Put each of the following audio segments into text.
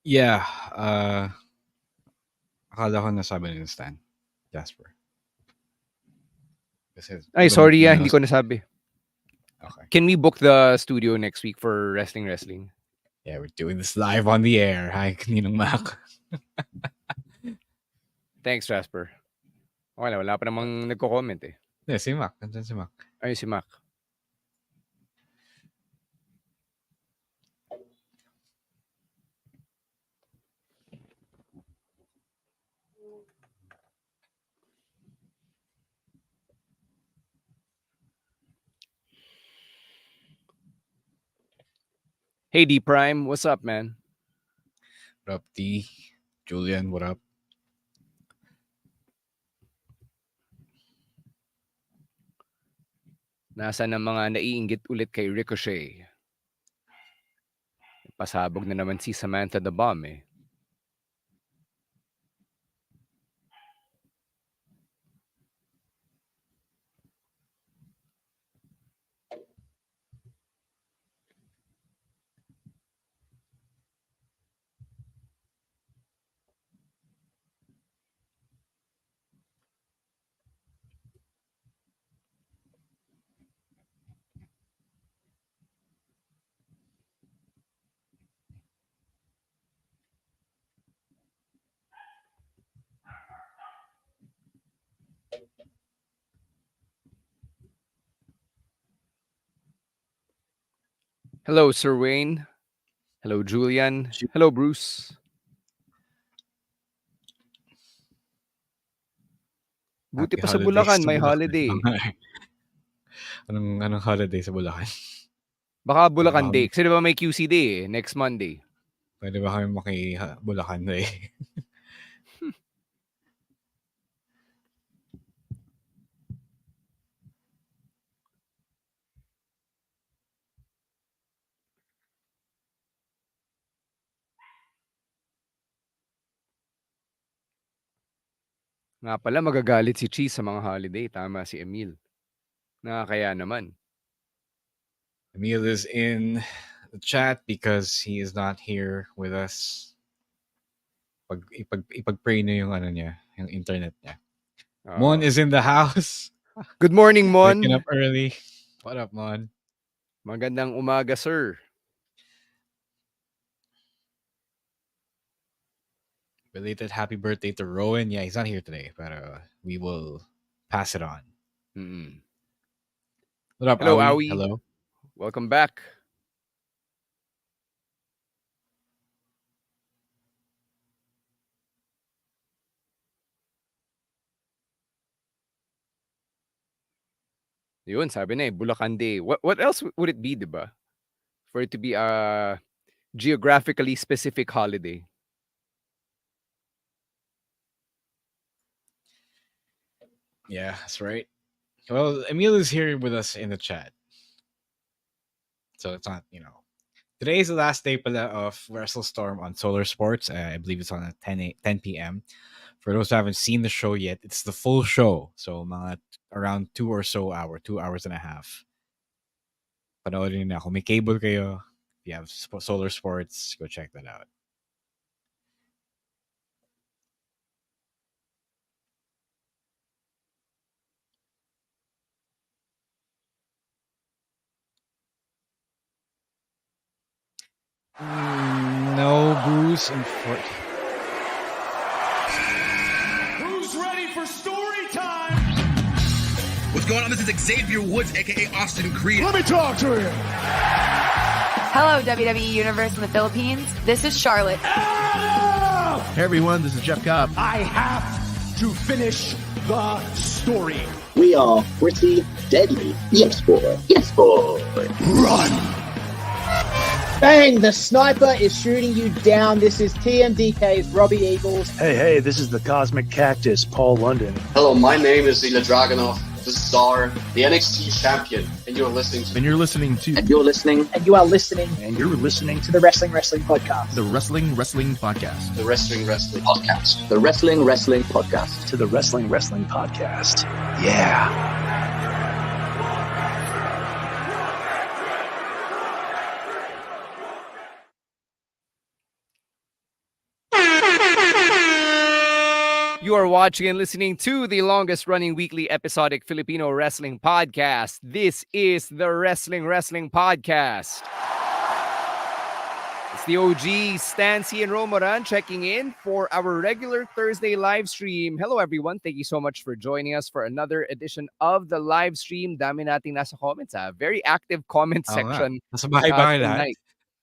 Yeah, akala ko nasabi ni Stan, Jasper. Kasi, Ay, sorry hindi ko nasabi. Okay. Can we book the studio next week for wrestling? Yeah, we're doing this live on the air. Hi, Ninong Mac. Thanks, Jasper. Wala pa namang nagko-comment eh. Yeah, si Mac. Nandiyan si Mac. Ay, si Mac. Hey, D Prime. What's up, man? What up, D? Julian, what up? Nasa ng mga naiinggit ulit kay Ricochet? Pasabog na naman si Samantha the Bomb eh. Hello, Sir Wayne. Hello, Julian. Hello, Bruce. Buti pa sa Bulacan, may holiday. Anong holiday sa Bulacan? Baka Bulacan Day. Kasi diba may QC Day next Monday. Pwede ba kami maki-Bulacan Day? Nga pala, magagalit si Cheese sa mga holiday. Tama si Emil. Nakakaya naman. Emil is in the chat because he is not here with us. Ipag-pray niyo yung niya, yung internet niya. Mon is in the house. Good morning, Mon. Waking up early. What up, Mon? Magandang umaga, sir. Belated happy birthday to Rowan. Yeah, he's not here today, but we will pass it on. Mm-hmm. What up, hello, Awi? Awi? Hello. Welcome back. Yun, sabi na Bulacan Day. What else would it be, diba? For it to be a geographically specific holiday. Yeah, that's right. Well, Emil is here with us in the chat. So it's not, today is the last day pala of WrestleStorm on Solar Sports. I believe it's on at 10 p.m. For those who haven't seen the show yet, it's the full show. So mga around 2 hours and a half. Panoorin na. Kung may cable kayo, if you have Solar Sports, go check that out. No, Bruce. Who's ready for story time? What's going on? This is Xavier Woods, aka Austin Creed. Let me talk to him. Hello, WWE Universe in the Philippines. This is Charlotte. Hey everyone, this is Jeff Cobb. I have to finish the story. We are pretty deadly. Yes, boy. Yes, boy. Run! Bang! The sniper is shooting you down. This is TMDK's Robbie Eagles. Hey, this is the Cosmic Cactus, Paul London. Hello, my name is Ilya Dragunov, the Czar, the NXT champion, and you're listening to... And you're listening to... And you're listening... And you are listening... And you're listening... To the Wrestling Podcast. The Wrestling Podcast. The Wrestling Podcast. The Wrestling Podcast. To the Wrestling Podcast. Yeah. You are watching and listening to the longest running weekly episodic Filipino wrestling podcast. This is the Wrestling Podcast. It's the OG Stancy and Romoran checking in for our regular Thursday live stream. Hello everyone. Thank you so much for joining us for another edition of the live stream. Dami nating nasa comments. Very active comment Oo nga. section Nasa bahay-bahay lahat. tonight.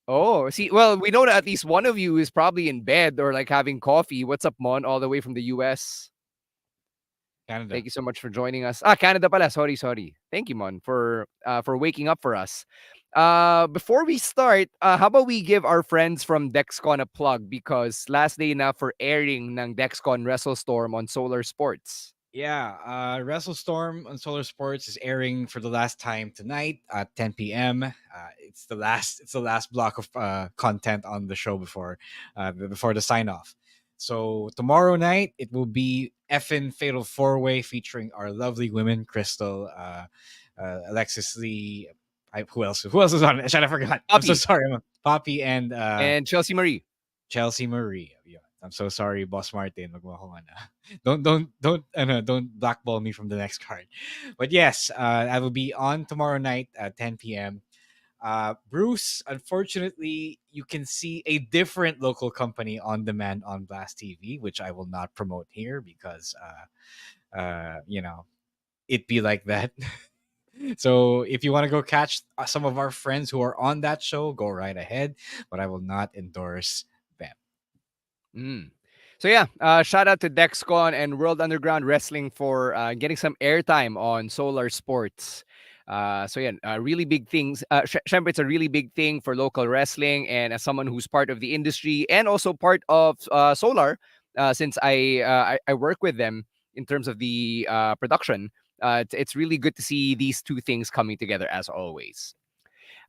Oh, see, well, we know that at least one of you is probably in bed or like having coffee. What's up, Mon? All the way from the US. Canada. Thank you so much for joining us. Canada pala. Sorry. Thank you, Mon, for waking up for us. Before we start, how about we give our friends from Dexcon a plug because last day na for airing ng Dexcon WrestleStorm on Solar Sports. Yeah, WrestleStorm on Solar Sports is airing for the last time tonight at 10 p.m. It's the last block of content on the show before the sign off. So tomorrow night it will be effin Fatal 4-Way featuring our lovely women, Crystal, Alexis Lee. Who else? Who else is on it? I forgot. I'm so Poppy. sorry. Poppy and Chelsea Marie. Chelsea Marie. Yeah. I'm so sorry, Boss Martin. Magmahal ka na. Don't blackball me from the next card. But yes, I will be on tomorrow night at 10 p.m. Bruce, unfortunately, you can see a different local company on demand on Blast TV, which I will not promote here because, it be like that. So if you want to go catch some of our friends who are on that show, go right ahead. But I will not endorse them. So yeah, shout out to Dexcon and World Underground Wrestling for getting some airtime on Solar Sports. So yeah, really big things. Syempre, it's a really big thing for local wrestling, and as someone who's part of the industry and also part of Solar, since I work with them in terms of the production, it's really good to see these two things coming together as always.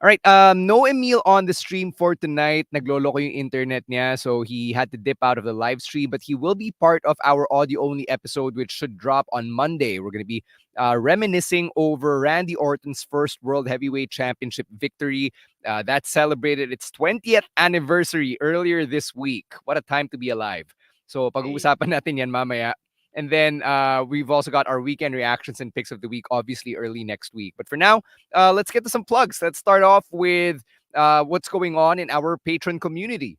All right, no Emil on the stream for tonight. Nagloloko yung internet niya, so he had to dip out of the live stream, but he will be part of our audio-only episode, which should drop on Monday. We're going to be reminiscing over Randy Orton's first World Heavyweight Championship victory. That celebrated its 20th anniversary earlier this week. What a time to be alive. So pag-uusapan natin yan mamaya. And then we've also got our weekend reactions and picks of the week, obviously early next week. But for now, let's get to some plugs. Let's start off with what's going on in our patron community.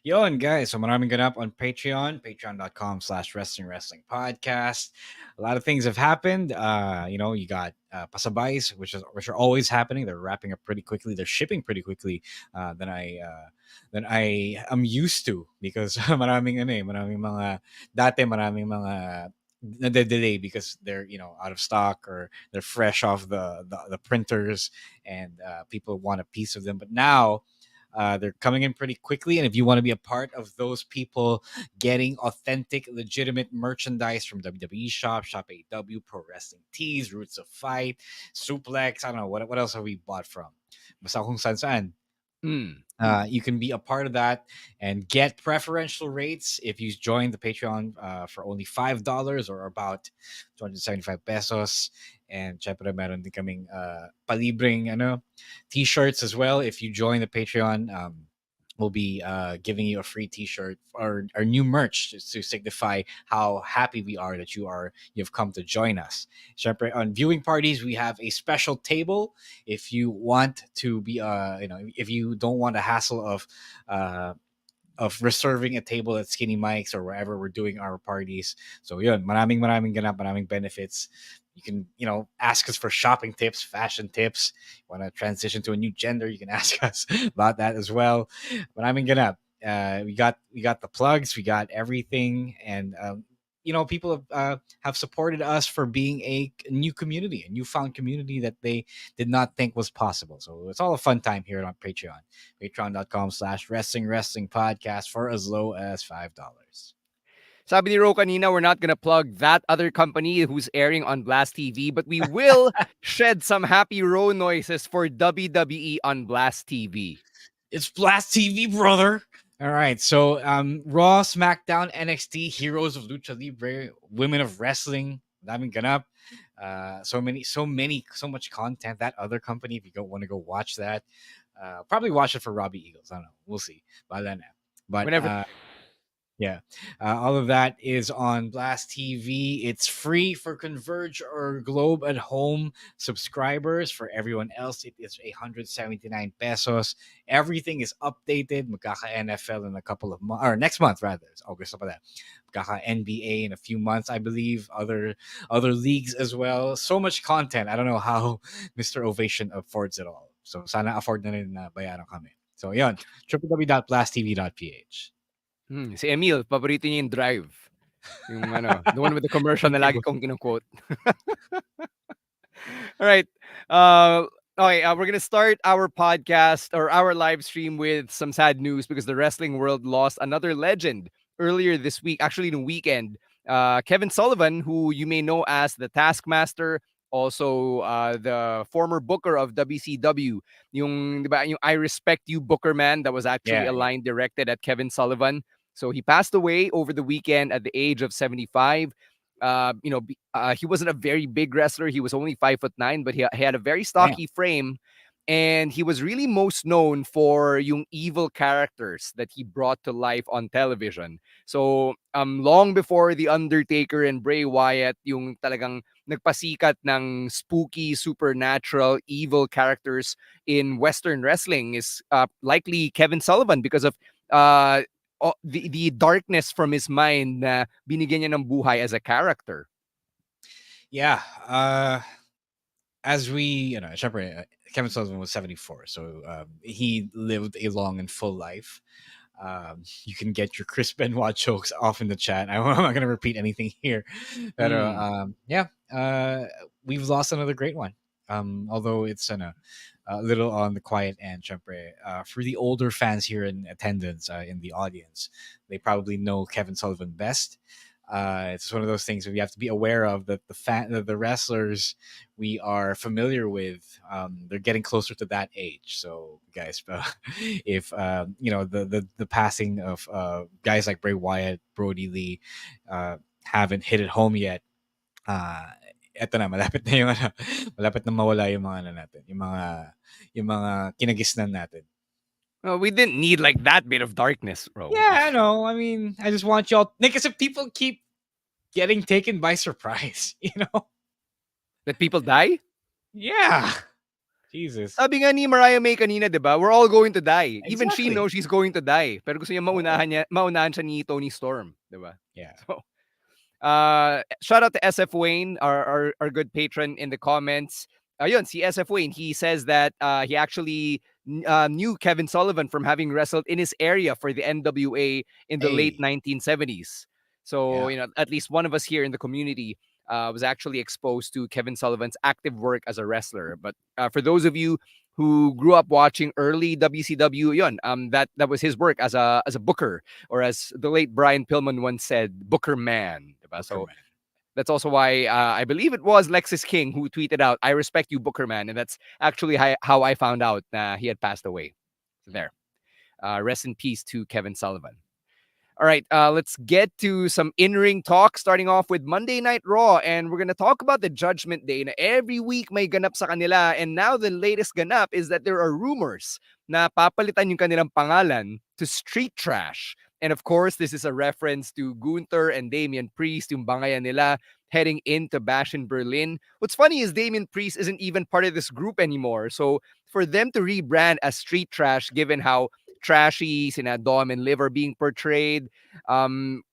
Yon, guys. So maraming ganap on Patreon, patreon.com/wrestling podcast. A lot of things have happened. You got pasabays, which are always happening. They're wrapping up pretty quickly. They're shipping pretty quickly than I am used to because maraming mga nade-delay because they're out of stock or they're fresh off the printers and people want a piece of them. But now they're coming in pretty quickly. And if you want to be a part of those people getting authentic, legitimate merchandise from WWE Shop, Shop AW, Pro Wrestling Tees, Roots of Fight, Suplex, I don't know, what else have we bought from? Basta kung saan. You can be a part of that and get preferential rates if you join the Patreon for only $5 or about 275 pesos. And syempre meron din kaming palibreng t-shirts as well. If you join the Patreon, we'll be giving you a free t-shirt or our new merch just to signify how happy we are that you've come to join us. Syempre, on viewing parties, we have a special table. If you want to be if you don't want a hassle of reserving a table at Skinny Mike's or wherever we're doing our parties. So yun, maraming ganap, maraming benefits. You can, ask us for shopping tips, fashion tips. You want to transition to a new gender, you can ask us about that as well. Maraming ganap. We got the plugs, we got everything, and people have supported us for being a new community, a newfound community that they did not think was possible. So it's all a fun time here on Patreon. Patreon.com/wrestling podcast for as low as $5. Sabi ni Ro kanina, we're not gonna plug that other company who's airing on Blast TV, but we will shed some happy Ro noises for WWE on Blast TV. It's Blast TV, brother. All right, so Raw, SmackDown, NXT, Heroes of Lucha Libre, Women of Wrestling, daming ganap. So much content. That other company, if you don't want to go watch that, probably watch it for Robbie Eagles. I don't know. We'll see. But Whenever Yeah. All of that is on Blast TV. It's free for Converge or Globe at Home subscribers. For everyone else, it is 179 pesos. Everything is updated. Magkaka NFL in a couple of months, or next month rather. It's August pa that. Magkaka NBA in a few months, I believe. Other leagues as well. So much content. I don't know how Mr. Ovation affords it all. So sana afford na rin na bayaran kami. So yon, www.blasttv.ph. Si Emil, paborito niya yung Drive. Yung the one with the commercial na lagi kong kinu-quote. All right. Okay, we're gonna start our podcast or our live stream with some sad news because the wrestling world lost another legend earlier this week. Actually, the weekend. Kevin Sullivan, who you may know as the Taskmaster, also the former booker of WCW. Yung, di ba, yung I Respect You Booker man that was actually Yeah, a yeah. line directed at Kevin Sullivan. So he passed away over the weekend at the age of 75. He wasn't a very big wrestler. He was only 5'9", but he had a very Damn. stocky frame. And he was really most known for yung evil characters that he brought to life on television. So, long before The Undertaker and Bray Wyatt, yung talagang nagpasikat ng spooky, supernatural, evil characters in Western wrestling is likely Kevin Sullivan because of the darkness from his mind na binigyan niya ng buhay as a character. Yeah. As we, syempre, Kevin Sullivan was 74, so he lived a long and full life. You can get your Chris Benoit jokes off in the chat. I'm not going to repeat anything here. But we've lost another great one. Although it's a little on the quiet end, syempre. For the older fans here in attendance, in the audience, they probably know Kevin Sullivan best. It's one of those things we have to be aware of that the wrestlers we are familiar with, they're getting closer to that age. So guys, if the passing of guys like Bray Wyatt, Brody Lee, haven't hit it home yet, eto na, malapit na yung malapit na mawala yung mga natin, yung mga kinagisnan natin. Well, we didn't need like that bit of darkness, bro. Yeah, I know. I mean, I just want y'all, because if people keep getting taken by surprise, That people die? Yeah. Jesus. Sabi nga ni Mariah May kanina, di ba? We're all going to die. Even she Exactly. knows she's going to die. Pero gusto niya maunahan siya ni Tony Storm, di ba? Yeah. So, shout out to SF Wayne, our good patron in the comments. Ayun, si SF Wayne, he says that he actually knew Kevin Sullivan from having wrestled in his area for the NWA in the late 1970s. So, at least one of us here in the community was actually exposed to Kevin Sullivan's active work as a wrestler. But for those of you who grew up watching early WCW, yun, that was his work as a booker, or as the late Brian Pillman once said, Booker Man. Diba? So that's also why I believe it was Lexis King who tweeted out, "I respect you, Booker Man," and that's actually how I found out he had passed away. So there, rest in peace to Kevin Sullivan. All right, let's get to some in-ring talk, starting off with Monday Night Raw. And we're going to talk about the Judgment Day. Na every week may ganap sa kanila. And now the latest ganap is that there are rumors na papalitan yung kanilang pangalan to Street Trash. And of course, this is a reference to Gunther and Damian Priest, yung bangayan nila heading into Bash in Berlin. What's funny is Damian Priest isn't even part of this group anymore. So for them to rebrand as Street Trash, given how trashy sina Dom and Liv are being portrayed. What do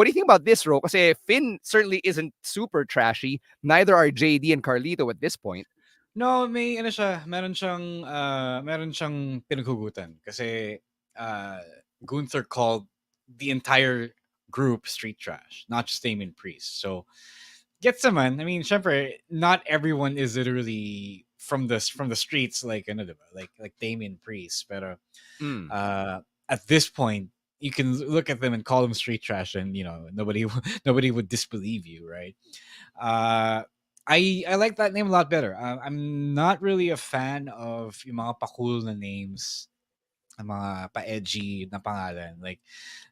you think about this, Ro? Kasi Finn certainly isn't super trashy. Neither are JD and Carlito at this point. No, meron siyang pinaghugutan kasi Gunther called the entire group Street Trash, not just Damien Priest. So gets naman. I mean, syempre, not everyone is literally from the streets like like Damien Priest, pero at this point you can look at them and call them street trash, and nobody would disbelieve you, right? I like that name a lot better. I'm not really a fan of yung mga pa-cool na names, mga pa-edgy na pangalan, like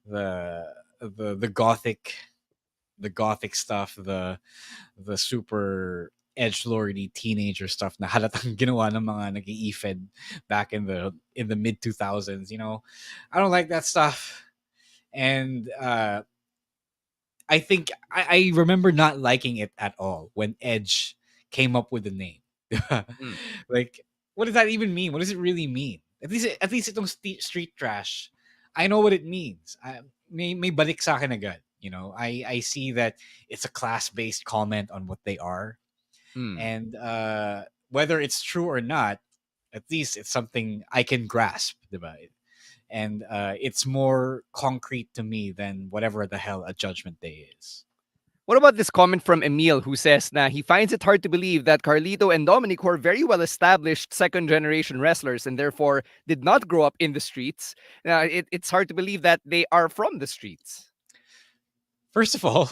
the gothic stuff, the super edgelordy teenager stuff na halatang ginawa ng mga nag-i-fed back in the mid 2000s. I don't like that stuff. And I think I remember not liking it at all when Edge came up with the name. Mm. Like, what does that even mean? What does it really mean? At least itong street trash, I know what it means. May balik sa akin agad. I see that it's a class based comment on what they are, Mm. and whether it's true or not, at least it's something I can grasp, diba? And it's more concrete to me than whatever the hell a Judgment Day is. What about this comment from Emil who says na he finds it hard to believe that Carlito and Dominic were very well established second generation wrestlers and therefore did not grow up in the streets. It's hard to believe that they are from the streets. First of all,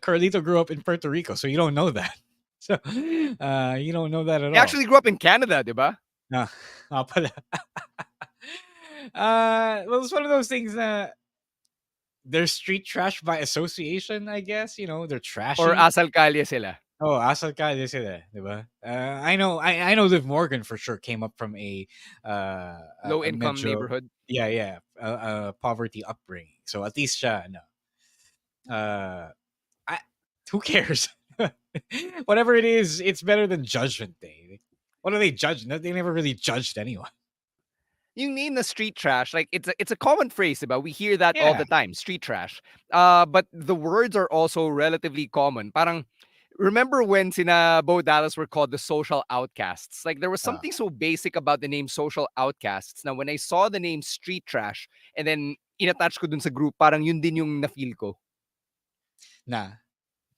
Carlito grew up in Puerto Rico, so you don't know that. So you don't know that at They all. actually grew up in Canada, diba? Pala. Well, it's one of those things that they're street trash by association, I guess. They're trashy. Or asal kalye sila. Oh, asal kalye sila, diba? I know Liv Morgan for sure came up from a Low a income medyo, neighborhood. yeah, a poverty upbringing. So at least siya, no. I, who cares? Whatever it is, it's better than Judgment Day. What are they judging? They never really judged anyone. Yung name na street trash, like it's a common phrase, diba? We hear that all Yeah. the time, street trash. But the words are also relatively common. Parang remember when sina Bo Dallas were called the social outcasts? Like there was something so basic about the name social outcasts. Now when I saw the name street trash and then inattach ko dun sa group, parang yun din yung na-feel ko.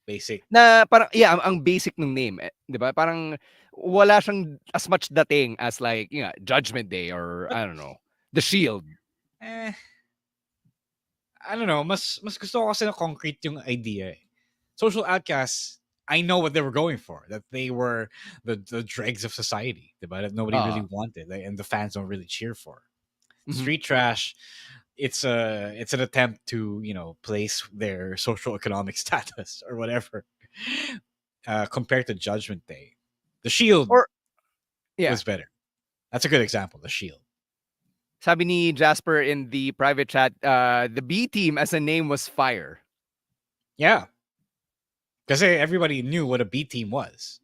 Basic. Na parang yeah, ang basic ng name, 'di ba? Parang wala siyang as much dating as like, Judgment Day or I don't know, The Shield. I don't know. Mas gusto ko kasi na concrete yung idea. Social outcasts, I know what they were going for. That they were the dregs of society, diba? That nobody really wanted, and the fans don't really cheer for. Street trash, it's an attempt to place their social economic status or whatever compared to Judgment Day. The Shield was better. That's a good example. The Shield. Sabi ni Jasper in the private chat, the B team as a name was fire. Yeah, because everybody knew what a B team was.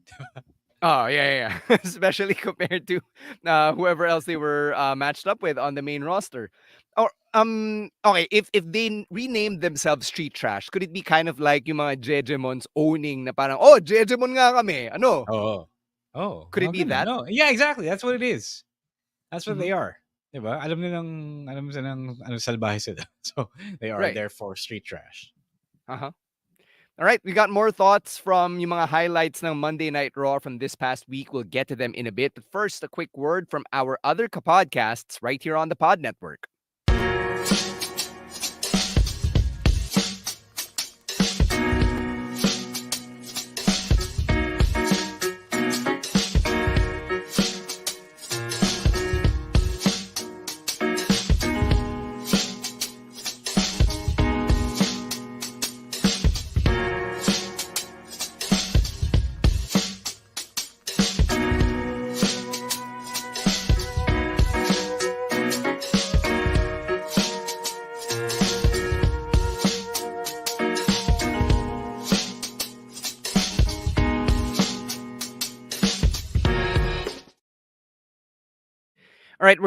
Oh yeah. Especially compared to whoever else they were matched up with on the main roster. Or okay, if they renamed themselves Street Trash, could it be kind of like yung mga Jejemons owning na parang Jejemon nga kami, ano? Could it be that? No. Yeah, exactly. That's what it is. That's what they are. Diba? Alam nilang salbahe sila. So they are therefore street trash. All right, we got more thoughts from yung mga highlights ng Monday Night Raw from this past week. We'll get to them in a bit. But first, a quick word from our other podcasts right here on the Pod Network. All right,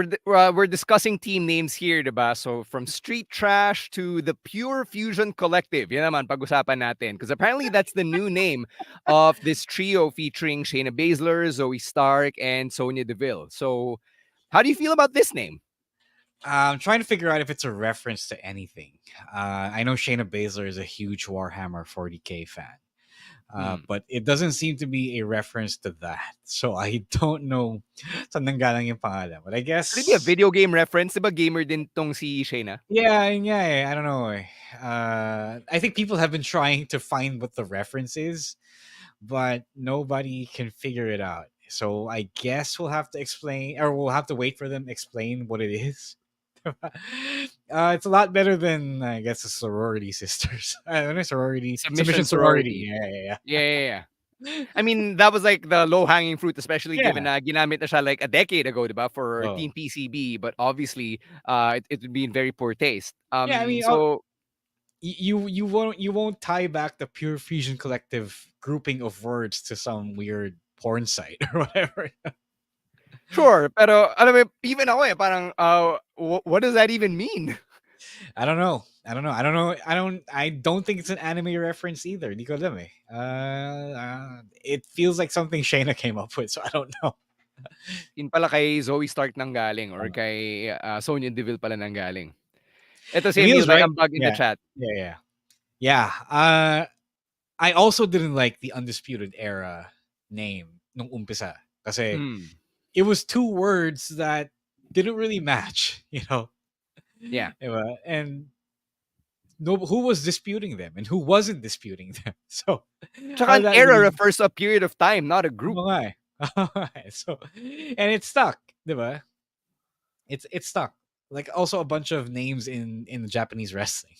we're discussing team names here, diba? So from Street Trash to the Pure Fusion Collective. Yan naman, pag-usapan natin. Because apparently that's the new name of this trio featuring Shayna Baszler, Zoe Stark, and Sonya Deville. So how do you feel about this name? I'm trying to figure out if it's a reference to anything. I know Shayna Baszler is a huge Warhammer 40k fan. But it doesn't seem to be a reference to that. So I don't know saan nanggaling yung pangalan. But I guess... Could it be a video game reference? Diba gamer din tong si Shayna? Yeah. I don't know. I think people have been trying to find what the reference is, but nobody can figure it out. So I guess we'll have to explain, or we'll have to wait for them to explain what it is. It's a lot better than I guess the sorority sisters. Sorority submission sorority. Yeah. Yeah. I mean, that was like the low-hanging fruit, especially Yeah. given na ginamit na siya like a decade ago, diba, for Oh. Team PCB. But obviously, it would be in very poor taste. Yeah, I mean, So you won't tie back the Pure Fusion Collective grouping of words to some weird porn site or whatever. sure, pero alam mo, even ako parang what does that even mean? I don't know. I don't think it's an anime reference either. Hindi ko alam eh. It feels like something Shayna came up with, so I don't know. Yun pala kay Zoe Stark nang galing or Uh, kay Sonya Deville pala nang galing. Ito si Emil Emil's may right. ambag in the Yeah. chat. Yeah. I also didn't like the Undisputed Era name nung umpisa. Kasi Mm, it was two words that didn't really match, you know. yeah. Diba? And no, who was disputing them and who wasn't disputing them? So Tsaka how an did that era really refers to a period of time, not a group. Oo nga eh. So and it stuck, diba? It's stuck. Like also a bunch of names in Japanese wrestling.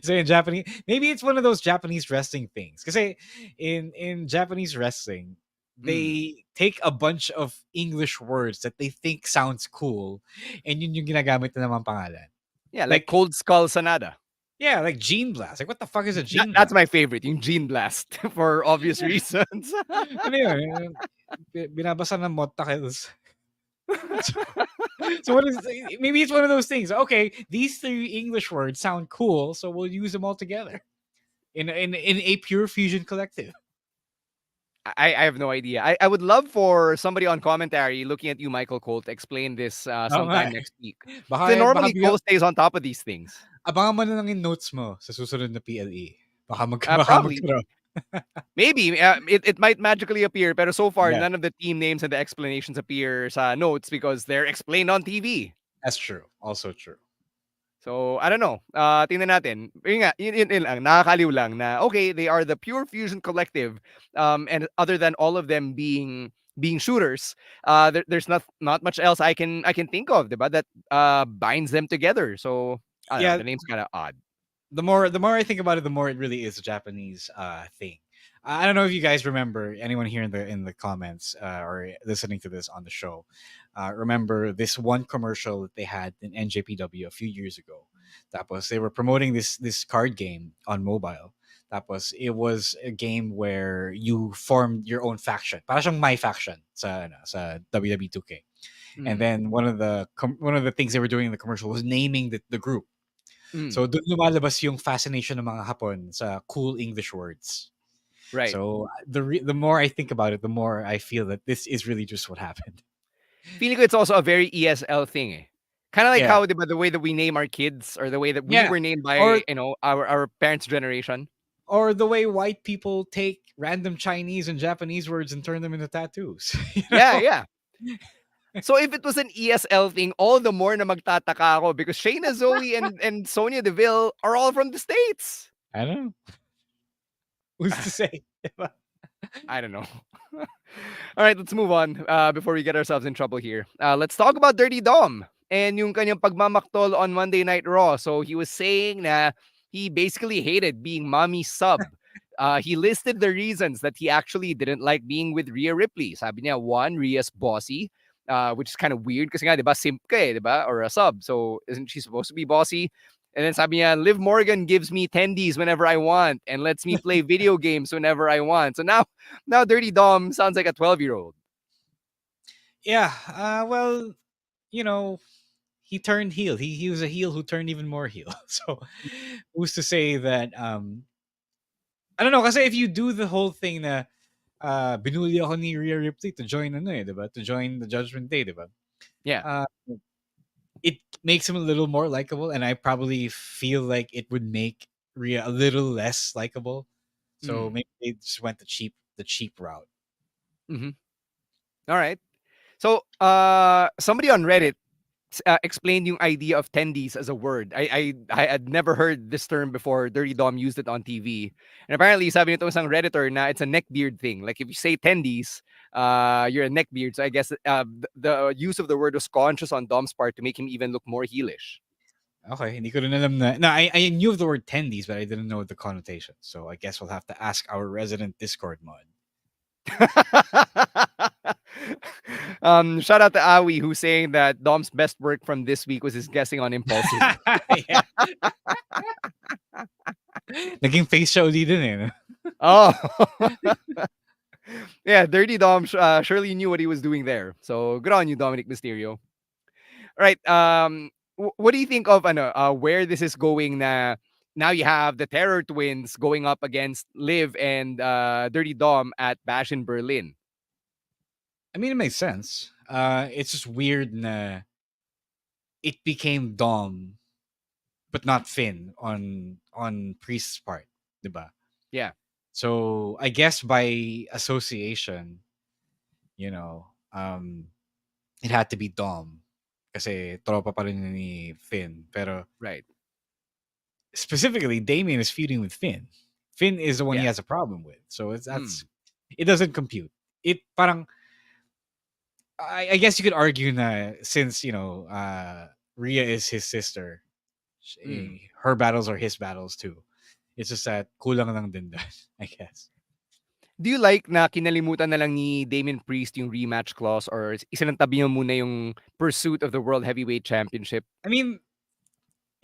So in Japanese, maybe it's one of those Japanese wrestling things. Because in Japanese wrestling, they take a bunch of English words that they think sounds cool, and yun yung ginagamit na naman pangalan. Yeah, like Like Cold Skull Sanada. yeah, like Gene Blast. Like what the fuck is a Gene That's Blast? my favorite, yung Gene Blast, for obvious reasons. Ano yun? Binabasa ng motorcycles. So, so what is maybe it's one of those things. Okay, these three English words sound cool, so we'll use them all together in a pure fusion collective. I have no idea. I would love for somebody on commentary looking at you, Michael Cole, to explain this Oo nga sometime eh. next week. Kasi Baka normally Cole stays on top of these things. abangan mo na lang yung notes mo sa susunod na PLE. Baka Probably. magkaroon. Maybe it might magically appear, pero so far Yeah. none of the team names and the explanations appear sa notes because they're explained on TV. That's true. Also true. So, I don't know. Tingnan natin. Yun nga, yun lang. Nakakaliw lang na, okay, they are the Pure Fusion Collective. And other than all of them being shooters, there's not much else I can think of, diba, that binds them together. So, I don't know, Yeah, the name's kind of odd. the more I think about it, the more it really is a Japanese thing. I don't know if you guys remember, anyone here in the comments or listening to this on the show, remember this one commercial that they had in NJPW a few years ago. Tapos they were promoting this card game on mobile. Tapos it was a game where you formed your own faction. Para siyang My Faction sa WWE 2K. And then one of the things they were doing in the commercial was naming the group. So doon lumalabas yung fascination ng mga Hapon sa cool English words. Right. So the more I think about it, the more I feel that this is really just what happened. Feeling ko it's also a very ESL thing eh. Kind of like Yeah. how diba, the way that we name our kids or the way that we Yeah. were named by Or- our parents' generation. Or the way white people take random Chinese and Japanese words and turn them into tattoos. You know? Yeah. So if it was an ESL thing, all the more na magtataka ako because Shayna Zoe and Sonya Deville are all from the States. I don't know. Who's to say? I don't know. All right, let's move on before we get ourselves in trouble here. Let's talk about Dirty Dom and yung kanyang pagmamaktol on Monday Night Raw. So he was saying na he basically hated being mommy's sub. He listed the reasons that he actually didn't like being with Rhea Ripley. Sabi niya, one, Rhea's bossy, which is kind of weird kasi nga, diba, simp ka eh, diba? Or a sub. So isn't she supposed to be bossy? And then sabi niya, Liv Morgan gives me tendies whenever I want and lets me play video games whenever I want. So now Dirty Dom sounds like a 12-year-old. Yeah. Well, you know, he turned heel. He was a heel who turned even more heel. So who's to say that I don't know, kasi if you do the whole thing na binuli ako ni Rhea Ripley to join diba? To join the Judgment Day, diba? Yeah. It makes him a little more likable, and I probably feel like it would make Rhea a little less likable. So maybe they just went the cheap route. Mm-hmm. All right. So somebody on Reddit explained yung idea of tendies as a word. I had never heard this term before. Dirty Dom used it on TV. And apparently, sabi nito isang Redditor na it's a neckbeard thing. Like if you say tendies, you're a neckbeard. So I guess the use of the word was conscious on Dom's part to make him even look more heelish. Okay, hindi ko rin alam na. No, I knew of the word tendies, but I didn't know the connotation. So I guess we'll have to ask our resident Discord mod. Shout out to Awi who's saying that Dom's best work from this week was his guessing on impulsive. Yeah. Naging face siya uli din eh. No? Oh. Yeah, Dirty Dom surely knew what he was doing there. So good on you, Dominic Mysterio. All right. What do you think of where this is going na now you have the Terror Twins going up against Liv and Dirty Dom at Bash in Berlin? I mean, it makes sense. It's just weird na it became Dom, but not Finn on Priest's part, diba? Yeah. So I guess by association, you know, it had to be Dom. Kasi tropa pa rin ni Finn. Pero Right. specifically, Damien is feuding with Finn. Finn is the one he Yeah. has a problem with. So it doesn't compute. It parang I guess you could argue na since Rhea is his sister, her battles are his battles too. It's just that kulang lang din doon, I guess. Do you like na kinalimutan na lang ni Damien Priest yung rematch clause or isinantabi niyo muna yung pursuit of the World Heavyweight Championship? I mean,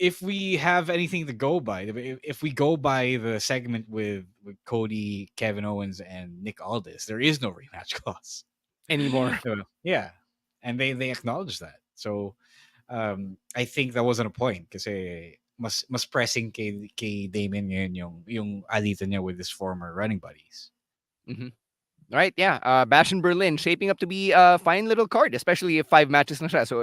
if we have anything to go by, if we go by the segment with Cody, Kevin Owens, and Nick Aldis, there is no rematch clause Anymore. So, yeah, and they acknowledge that. So I think that wasn't a point kasi mas pressing kay Damien ngayon yung alitan niya with his former running buddies. Mm-hmm. Right, yeah. Bash in Berlin shaping up to be a fine little card, especially if 5 matches na siya. So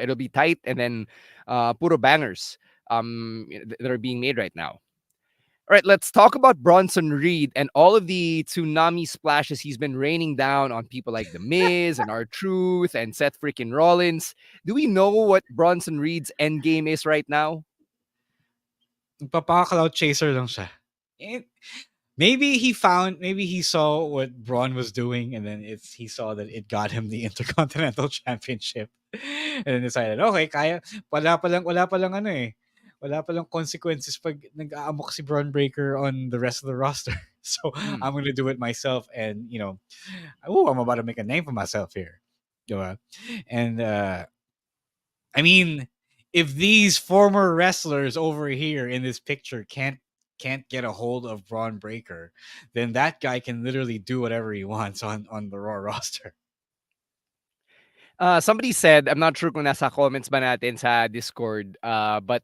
it'll be tight and then puro bangers that are being made right now. All right, let's talk about Bronson Reed and all of the tsunami splashes he's been raining down on people like The Miz and R-Truth and Seth freaking Rollins. Do we know what Bronson Reed's end game is right now? Nagpapaka-cloud chaser lang siya. Maybe he saw what Braun was doing, and then he saw that it got him the Intercontinental Championship, and then decided, okay, kaya wala pa lang ano eh. Wala pa lang consequences pag nag-aamok si Braun Breaker on the rest of the roster. So I'm gonna do it myself, and I'm about to make a name for myself here. Diba? And I mean, if these former wrestlers over here in this picture can't get a hold of Braun Breaker, then that guy can literally do whatever he wants on the Raw roster. Somebody said, I'm not sure kung nasa comments ba natin sa Discord, but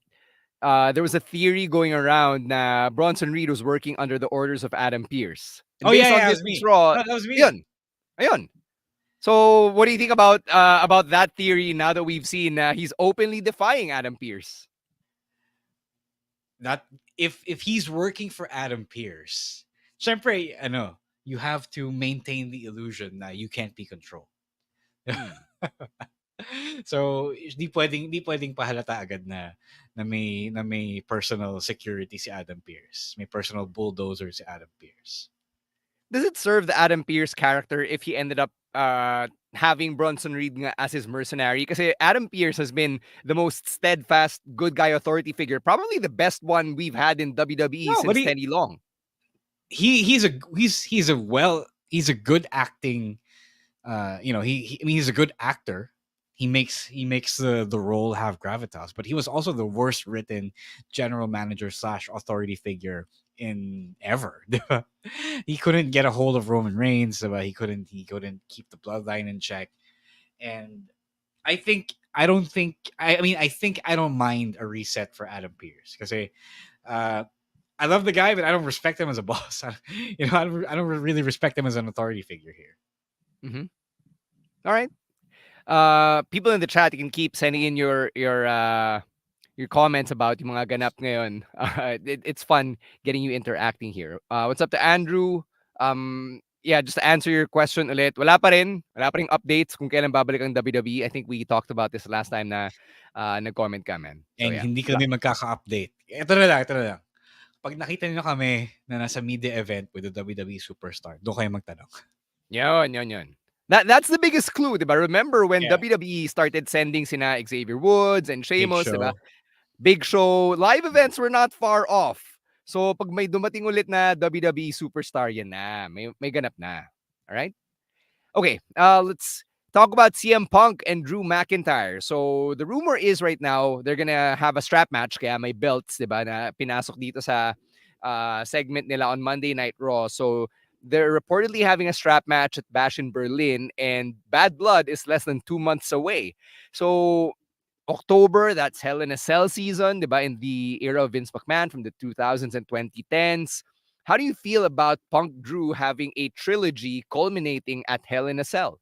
there was a theory going around na Bronson Reed was working under the orders of Adam Pearce. And Oh based yeah, on that this was week's me. Raw, No, that was me. Ayun. So what do you think about that theory now that we've seen he's openly defying Adam Pearce? Not if he's working for Adam Pearce, syempre, you have to maintain the illusion that you can't be controlled. So, di pwedeng pahalata agad na may personal security si Adam Pearce. May personal bulldozer si Adam Pearce. Does it serve the Adam Pearce character if he ended up having Bronson Reed nga as his mercenary? Because Adam Pearce has been the most steadfast good guy authority figure, probably the best one we've had in WWE since Teddy Long. He's a good acting he's a good actor. He makes the role have gravitas, but he was also the worst written general manager / authority figure in ever. He couldn't get a hold of Roman Reigns. He couldn't keep the bloodline in check. And I think I don't mind a reset for Adam Pearce because I love the guy, but I don't respect him as a boss. I don't really respect him as an authority figure here. Mm-hmm. All right. People in the chat, you can keep sending in your comments about yung mga ganap ngayon. It's fun getting you interacting here. What's up to Andrew? Yeah, just to answer your question ulit, wala pa rin updates kung kailan babalik ang WWE. I think we talked about this last time na nag-comment ka, man. So, And yeah. hindi kami magkaka-update. Ito na lang. Pag nakita niyo kami na nasa media event with the WWE superstar, doon kayo magtanong. Yun. That's the biggest clue, diba? Remember when WWE started sending sina Xavier Woods and Sheamus, diba? Big Show, live events were not far off. So pag may dumating ulit na WWE superstar, yan na. May ganap na. All right? Okay, let's talk about CM Punk and Drew McIntyre. So the rumor is right now they're gonna have a strap match kaya may belts, 'di ba, na pinasok dito sa segment nila on Monday Night Raw. So they're reportedly having a strap match at Bash in Berlin, and Bad Blood is less than 2 months away. So October, that's Hell in a Cell season, diba? In the era of Vince McMahon from the 2000s and 2010s. How do you feel about Punk Drew having a trilogy culminating at Hell in a Cell?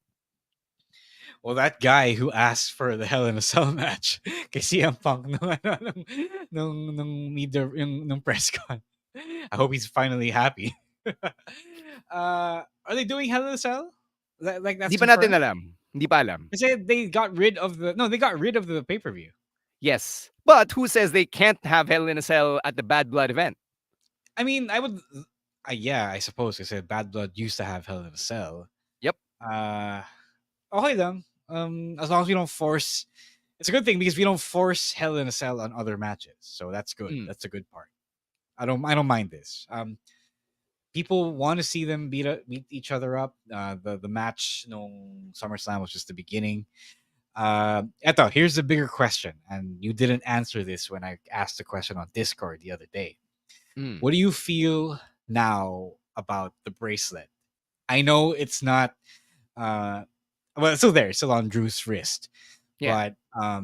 Well, that guy who asked for the Hell in a Cell match kay CM Punk nung media nung press con. I hope he's finally happy. Are they doing Hell in a Cell? Like that's Hindi pa natin confirmed? alam. Hindi pa alam. They said they got rid of the pay-per-view. Yes. But who says they can't have Hell in a Cell at the Bad Blood event? I mean, I would yeah, I suppose I said Bad Blood used to have Hell in a Cell. Yep. Okay lang. As long as we don't force, it's a good thing because we don't force Hell in a Cell on other matches. So that's good. That's a good part. I don't mind this. People want to see them beat each other up. The match nung SummerSlam was just the beginning. Eto, here's the bigger question, and you didn't answer this when I asked the question on Discord the other day. What do you feel now about the bracelet? I know it's not well, it's still there, it's still on Drew's wrist. Yeah. But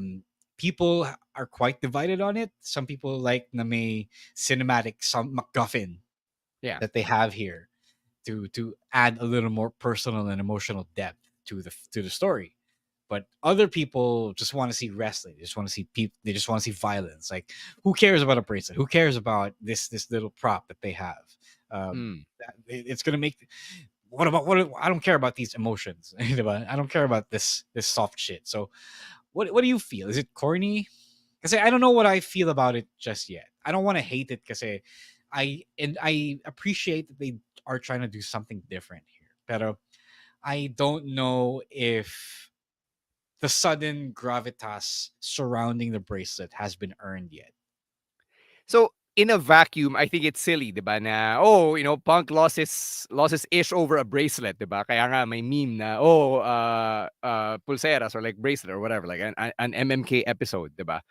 people are quite divided on it. Some people like na may cinematic, some MacGuffin Yeah. that they have here to add a little more personal and emotional depth to the story. But other people just want to see wrestling. They just want to see people. They just want to see violence. Like, who cares about a bracelet? Who cares about this little prop that they have? It's gonna make. What about what? I don't care about these emotions. I don't care about this soft shit. So, what do you feel? Is it corny? Because I don't know what I feel about it just yet. I don't want to hate it because I appreciate that they are trying to do something different here. But I don't know if the sudden gravitas surrounding the bracelet has been earned yet. So in a vacuum, I think it's silly, diba? Na, oh, Punk lost his ish over a bracelet, diba? Kaya nga may meme na, pulseras or like bracelet or whatever, like an MMK episode, diba?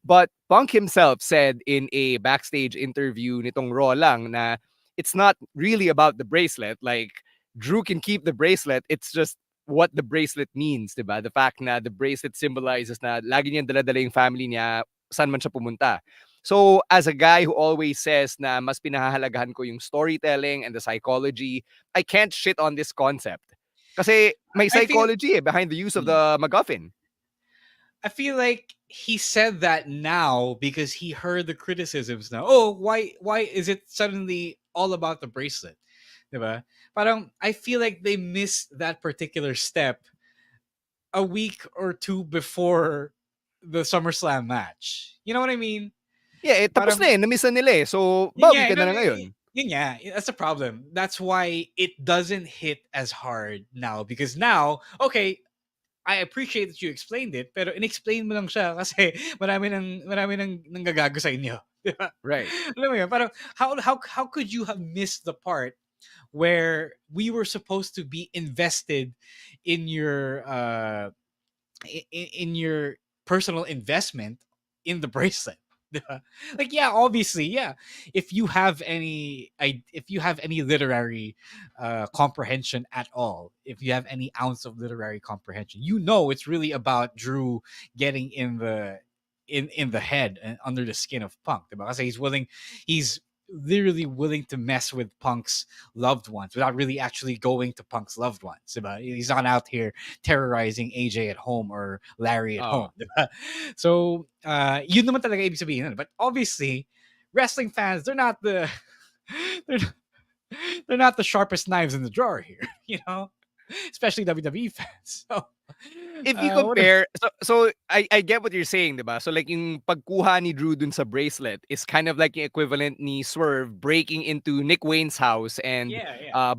But Punk himself said in a backstage interview nitong Raw lang na it's not really about the bracelet. Like, Drew can keep the bracelet. It's just what the bracelet means, diba? The fact na the bracelet symbolizes na lagi niyang dala-dala yung family niya saan man siya pumunta. So, as a guy who always says na mas pinahahalagahan ko yung storytelling and the psychology, I can't shit on this concept. Kasi may I feel psychology behind the use of the MacGuffin. I feel like he said that now because he heard the criticisms now. Oh, why is it suddenly all about the bracelet? Diba? Parang I feel like they missed that particular step a week or two before the SummerSlam match. You know what I mean? Yeah, tapos Parang na eh. Na-miss na nila eh. So, yun bawi nga, ka na ngayon. yun nga, that's the problem. That's why it doesn't hit as hard now because now, okay, I appreciate that you explained it, pero inexplain mo lang siya kasi marami nang nanggagago sa inyo. Diba? Right. Alam mo yun, parang how could you have missed the part where we were supposed to be invested in your in your personal investment in the bracelet? Diba? Like, yeah, obviously, yeah, if you have any literary comprehension at all, if you have any ounce of literary comprehension, it's really about Drew getting in the head and under the skin of Punk, diba? Kasi he's literally willing to mess with Punk's loved ones without really actually going to Punk's loved ones, diba? He's not out here terrorizing AJ at home or Larry at home, diba? So yun naman talaga ibig sabihin nun. But obviously wrestling fans, they're not the they're, they're not the sharpest knives in the drawer here, especially WWE fans. So If you compare, so I get what you're saying, diba? So like yung pagkuha ni Drew dun sa bracelet is kind of like yung equivalent ni Swerve breaking into Nick Wayne's house and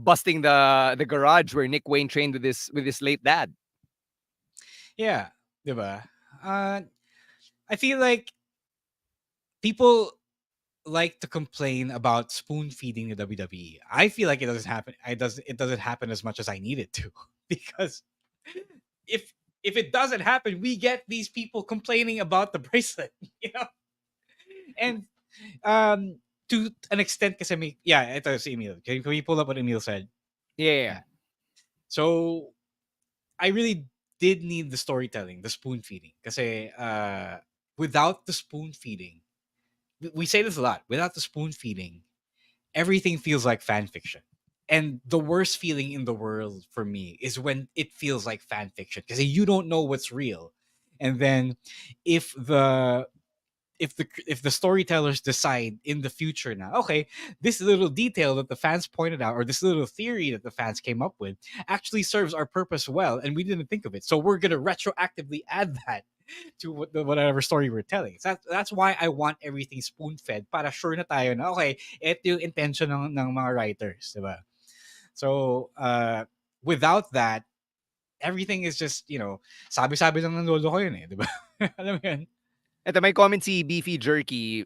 busting the garage where Nick Wayne trained with his late dad. Yeah, diba? I feel like people like to complain about spoon feeding the WWE. I feel like it doesn't happen. It doesn't happen as much as I need it to because if it doesn't happen, we get these people complaining about the bracelet, you know. And to an extent, kasi ito si Emil. Can we pull up what Emil said? Yeah. So I really did need the storytelling, the spoon feeding, kasi without the spoon feeding, we say this a lot. Without the spoon feeding, everything feels like fan fiction. And the worst feeling in the world for me is when it feels like fan fiction because you don't know what's real. And then if the storytellers decide in the future now, okay, this little detail that the fans pointed out or this little theory that the fans came up with actually serves our purpose well and we didn't think of it. So we're going to retroactively add that to whatever story we're telling. So that's why I want everything spoon-fed para sure na tayo na, okay, ito yung intention ng mga writers, diba? So, without that, everything is just, sabi-sabi lang ng lolo ko yun eh, diba? Alam mo yun? Ito may comment si Beefy Jerky,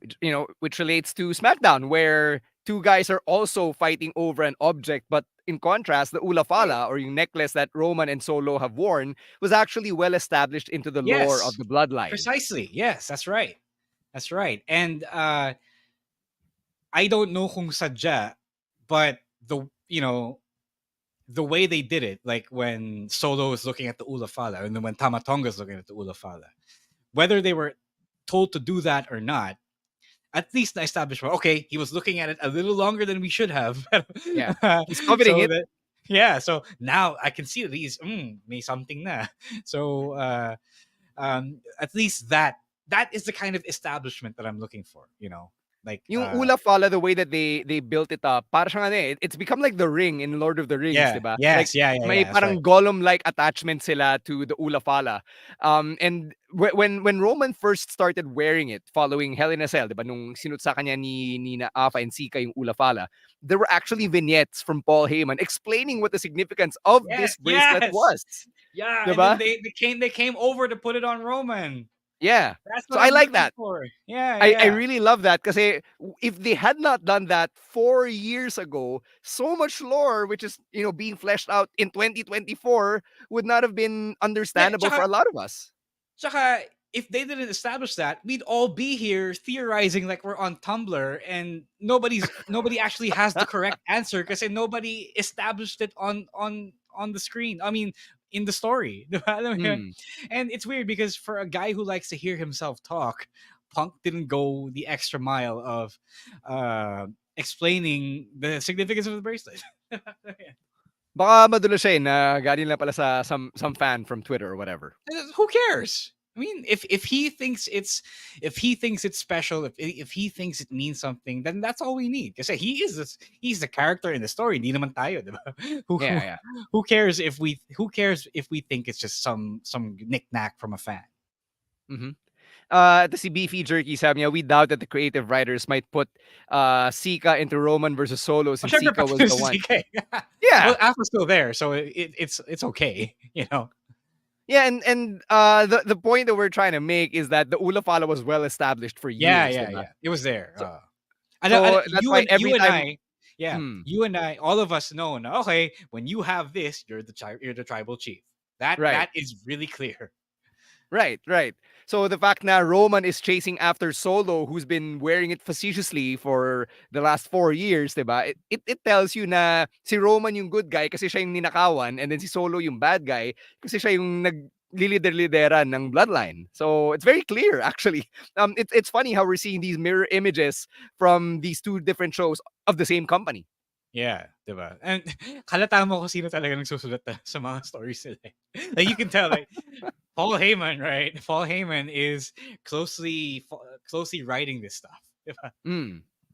which relates to SmackDown, where two guys are also fighting over an object, but in contrast, the Ulafala, or yung necklace that Roman and Solo have worn, was actually well established into the lore of the bloodline. Precisely. Yes, that's right. That's right. And I don't know kung sadya, but the way they did it, like when Solo was looking at the Ulafala, and then when Tama Tonga was looking at the Ulafala, whether they were told to do that or not, at least the establishment, okay, he was looking at it a little longer than we should have. Yeah, he's coveting it. So now I can see that he's may something na. So at least that is the kind of establishment that I'm looking for, Like yung Ulafala, the way that they built it up, para siyang it's become like the ring in Lord of the Rings, diba? Yes, like, may parang Gollum-like attachment sila to the Ulafala. And when Roman first started wearing it following Hell in a Cell, diba, nung sinut sa kanya ni Nina Afa and Sika yung Ulafala, there were actually vignettes from Paul Heyman explaining what the significance of this bracelet was. Yeah, diba? And then they came over to put it on Roman. Yeah. That's so I like that. Yeah, I really love that because if they had not done that 4 years ago, so much lore, which is being fleshed out in 2024, would not have been understandable for a lot of us. Tsaka, if they didn't establish that, we'd all be here theorizing like we're on Tumblr, and nobody actually has the correct answer because nobody established it on the screen. I mean, in the story. And it's weird because for a guy who likes to hear himself talk, Punk didn't go the extra mile of explaining the significance of the bracelet. Baka madulo siya na galing lang pala sa some fan from Twitter or whatever. Who cares? I mean, if he thinks it's special, if he thinks it means something, then that's all we need. Because he's the character in the story. Hindi naman tayo, diba? Who cares if we think it's just some knick-knack from a fan? The si Beefy Jerky sabi niya, we doubt that the creative writers might put Sika into Roman versus Solo since Sika was the one. Yeah, well, Alpha's still there, so it's okay, Yeah, and the point that we're trying to make is that the Ulafala was well established for years. Yeah. It was there. So that's why every time, you and I, all of us know now. Okay, when you have this, you're the tribal chief. That is really clear. Right. So the fact na Roman is chasing after Solo, who's been wearing it facetiously for the last 4 years, diba? It tells you na si Roman yung good guy kasi siya yung ninakawan, and then si Solo yung bad guy kasi siya yung naglilider-lideran ng bloodline. So it's very clear, actually. It's funny how we're seeing these mirror images from these two different shows of the same company. Yeah, diba? And halata mo kung sino talaga nagsusulat sa mga stories nila. Like you can tell, like Paul Heyman, right? Paul Heyman is closely writing this stuff.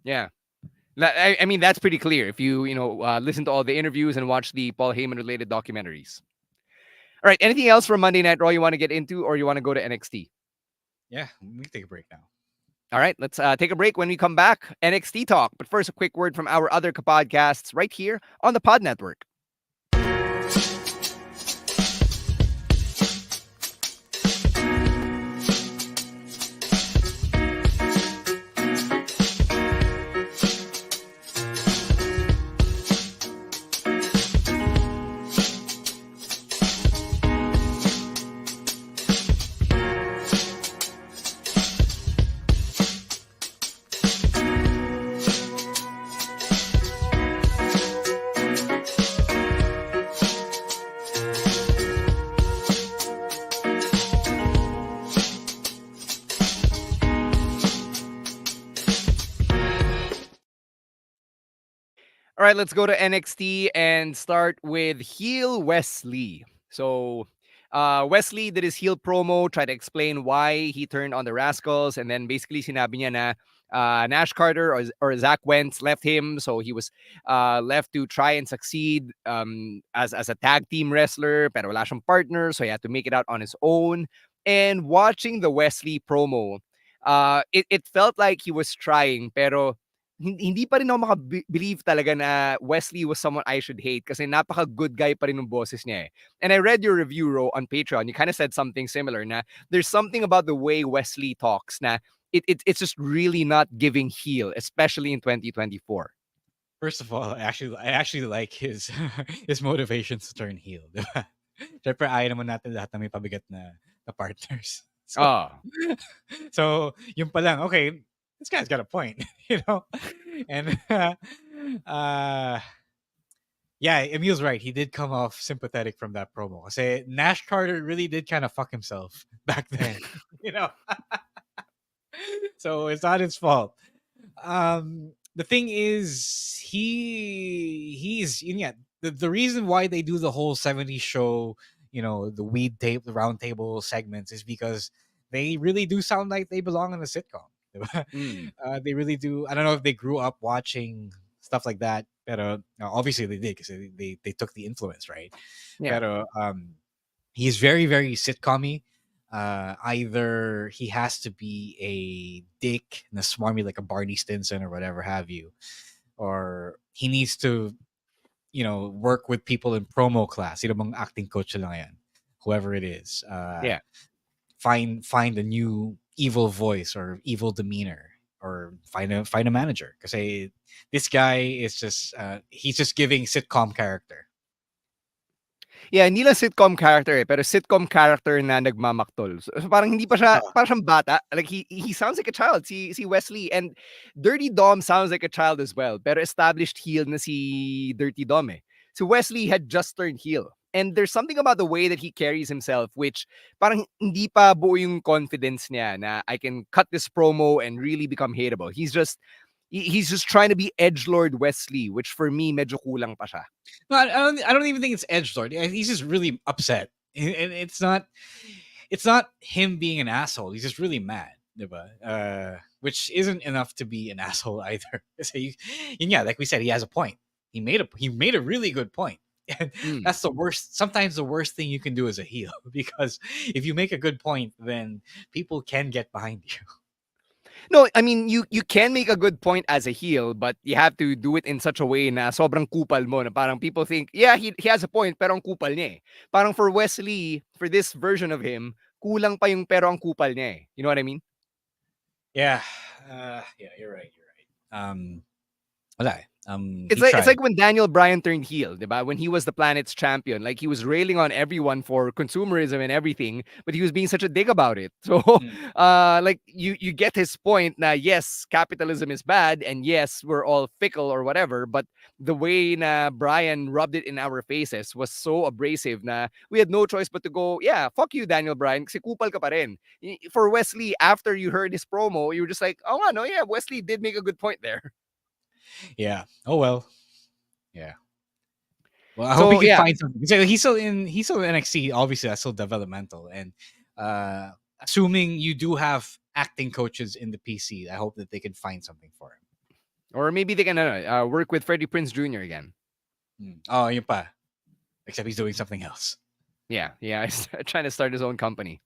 Yeah. I mean, that's pretty clear if you listen to all the interviews and watch the Paul Heyman related documentaries. All right. Anything else from Monday Night Raw you want to get into, or you want to go to NXT? Yeah, we can take a break now. All right, let's take a break. When we come back, NXT talk. But first, a quick word from our other podcasts right here on the Pod Network. All right, let's go to NXT and start with heel Wesley. So, Wesley did his heel promo, tried to explain why he turned on the Rascals, and then basically sinabi niya na Nash Carter or Zach Wentz left him, so he was left to try and succeed as a tag team wrestler, pero wala siyang partner, so he had to make it out on his own. And watching the Wesley promo, it felt like he was trying, pero hindi pa rin ako maka-believe talaga na Wesley was someone I should hate kasi napaka-good guy pa rin ng boses niya eh. And I read your review, Ro, on Patreon. You kind of said something similar na there's something about the way Wesley talks na it's just really not giving heel, especially in 2024. First of all, I actually like his his motivations to turn heel. Diba? Siyempre, ayaw naman natin lahat na may pabigat na partners. So, Oh. so yung pa lang, okay, this guy's got a point, you know? And yeah, Emil's right. He did come off sympathetic from that promo. Kasi Nash Carter really did kind of fuck himself back then, you know? So it's not his fault. The thing is, he's yeah. The reason why they do the whole 70s show, the weed tape, the round table segments, is because they really do sound like they belong in a sitcom. Diba? They really do. I don't know if they grew up watching stuff like that, but obviously they did because they took the influence, right? Yeah. Pero he's very, very sitcom-y. Either he has to be a dick na smarmy like a Barney Stinson or whatever have you, or he needs to, work with people in promo class. Sino bang acting coach lang yan? Whoever it is. Yeah. Find a new evil voice or evil demeanor, or find a manager. Because this guy is just he's just giving sitcom character. Yeah, hindi lang sitcom character eh, pero sitcom character na nagmamaktol. So parang hindi pa siya, parang siyang bata. Like he sounds like a child, si Wesley. And Dirty Dom sounds like a child as well. Pero established heel na si Dirty Dom eh. So Wesley had just turned heel. And there's something about the way that he carries himself which parang hindi pa buo yung confidence niya na I can cut this promo and really become hateable. He's just trying to be edgelord Wesley, which for me medyo kulang pa siya. No, I don't even think it's edgelord. He's just really upset, and it's not him being an asshole. He's just really mad, diba? Which isn't enough to be an asshole either. So yeah, like we said, he has a point. He made a really good point. And that's the worst. Sometimes the worst thing you can do as a heel, because if you make a good point, then people can get behind you. No, I mean, you can make a good point as a heel, but you have to do it in such a way na sobrang kupal mo na parang people think, yeah, he has a point, pero ang kupal niya eh. Parang for Wesley, for this version of him, kulang pa yung pero ang kupal niya eh. You know what I mean? Yeah, you're right. Wala eh. It's like when Daniel Bryan turned heel, diba? When he was the planet's champion, like he was railing on everyone for consumerism and everything, but he was being such a dick about it. So, like you get his point. Now, yes, capitalism is bad, and yes, we're all fickle or whatever. But the way na Bryan rubbed it in our faces was so abrasive. Na we had no choice but to go, yeah, fuck you, Daniel Bryan, kasi kupal ka pa rin. For Wesley, after you heard his promo, you were just like, oh no, yeah, Wesley did make a good point there. Yeah. Oh well. Yeah. Well, I hope he can find something. So he's still in NXT. Obviously, that's still developmental. And assuming you do have acting coaches in the PC, I hope that they can find something for him. Or maybe they can work with Freddie Prinze Jr. again. Oh, yun pa. Except he's doing something else. Yeah. He's trying to start his own company.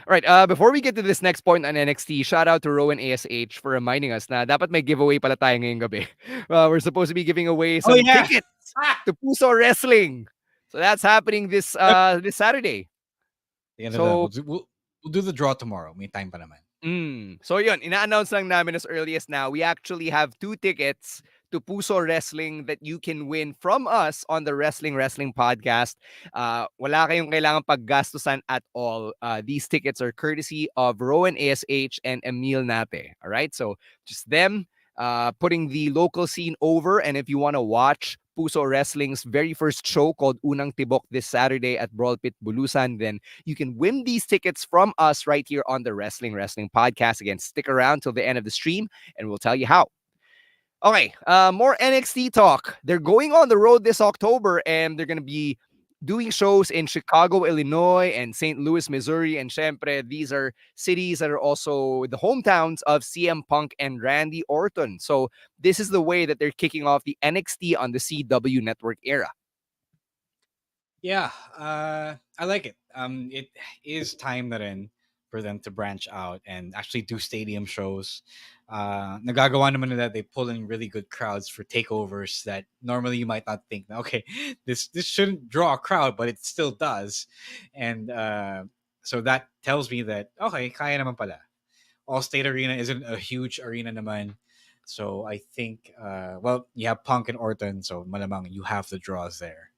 All right, before we get to this next point on NXT, shout out to Rowan ASH for reminding us na dapat may giveaway pala tayo ngayong gabi. We're supposed to be giving away some tickets to Puso Wrestling. So that's happening this Saturday. So we'll do the draw tomorrow. May time pa naman. So yun, ina-announce lang namin as early as now. We actually have 2 tickets to Puso Wrestling that you can win from us on the Wrestling Podcast. Wala kayong kailangan paggastusan at all. These tickets are courtesy of Rowan ASH and Emil Nate. All right, so just them putting the local scene over. And if you want to watch Puso Wrestling's very first show called Unang Tibok this Saturday at Brawl Pit Bulusan, then you can win these tickets from us right here on the Wrestling Podcast. Again, stick around till the end of the stream and we'll tell you how. Okay, more NXT talk. They're going on the road this October, and they're gonna be doing shows in Chicago, Illinois, and St. Louis, Missouri. And syempre, these are cities that are also the hometowns of CM Punk and Randy Orton. So this is the way that they're kicking off the NXT on the CW network era. Yeah, I like it. It is time na rin for them to branch out and actually do stadium shows. Nagagawa naman nila, they pull in really good crowds for takeovers that normally you might not think, okay, this shouldn't draw a crowd, but it still does. And so that tells me that, okay, kaya naman pala. All State Arena isn't a huge arena naman. So I think, well, you have Punk and Orton, so malamang you have the draws there.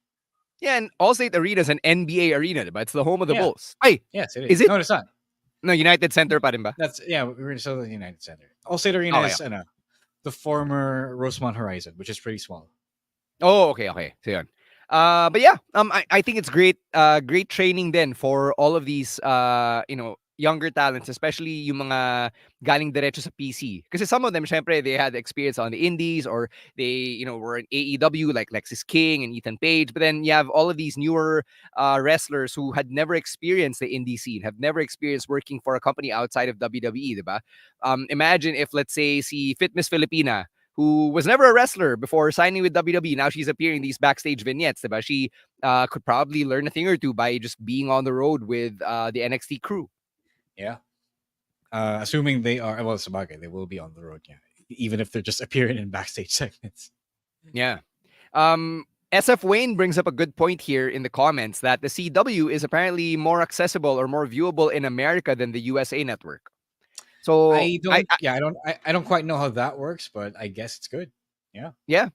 Yeah, and Allstate Arena is an NBA arena, but it's the home of the Yeah. Bulls. Ay, Yes, it is is. it? No, it's not. No, United Center pa rin ba? That's yeah. We're still in the United Center. Allstate Arena Okay. is the former Rosemont Horizon, which is pretty small. Oh, okay. So yun. But yeah, I think it's great, great training then for all of these, younger talents, especially yung mga galing diretso sa PC. Because some of them, syempre, they had experience on the indies or they, were in AEW like Lexis King and Ethan Page. But then you have all of these newer wrestlers who had never experienced the indie scene, have never experienced working for a company outside of WWE, diba? Imagine if, let's say, si Fitness Filipina, who was never a wrestler before signing with WWE. Now she's appearing in these backstage vignettes. Diba? She could probably learn a thing or two by just being on the road with the NXT crew. Yeah. Assuming they are well, sabagay, they will be on the road. Yeah, even if they're just appearing in backstage segments. Yeah. SF Wayne brings up a good point here in the comments that the CW is apparently more accessible or more viewable in America than the USA network. So I don't quite know how that works, but I guess it's good. Yeah. Yeah.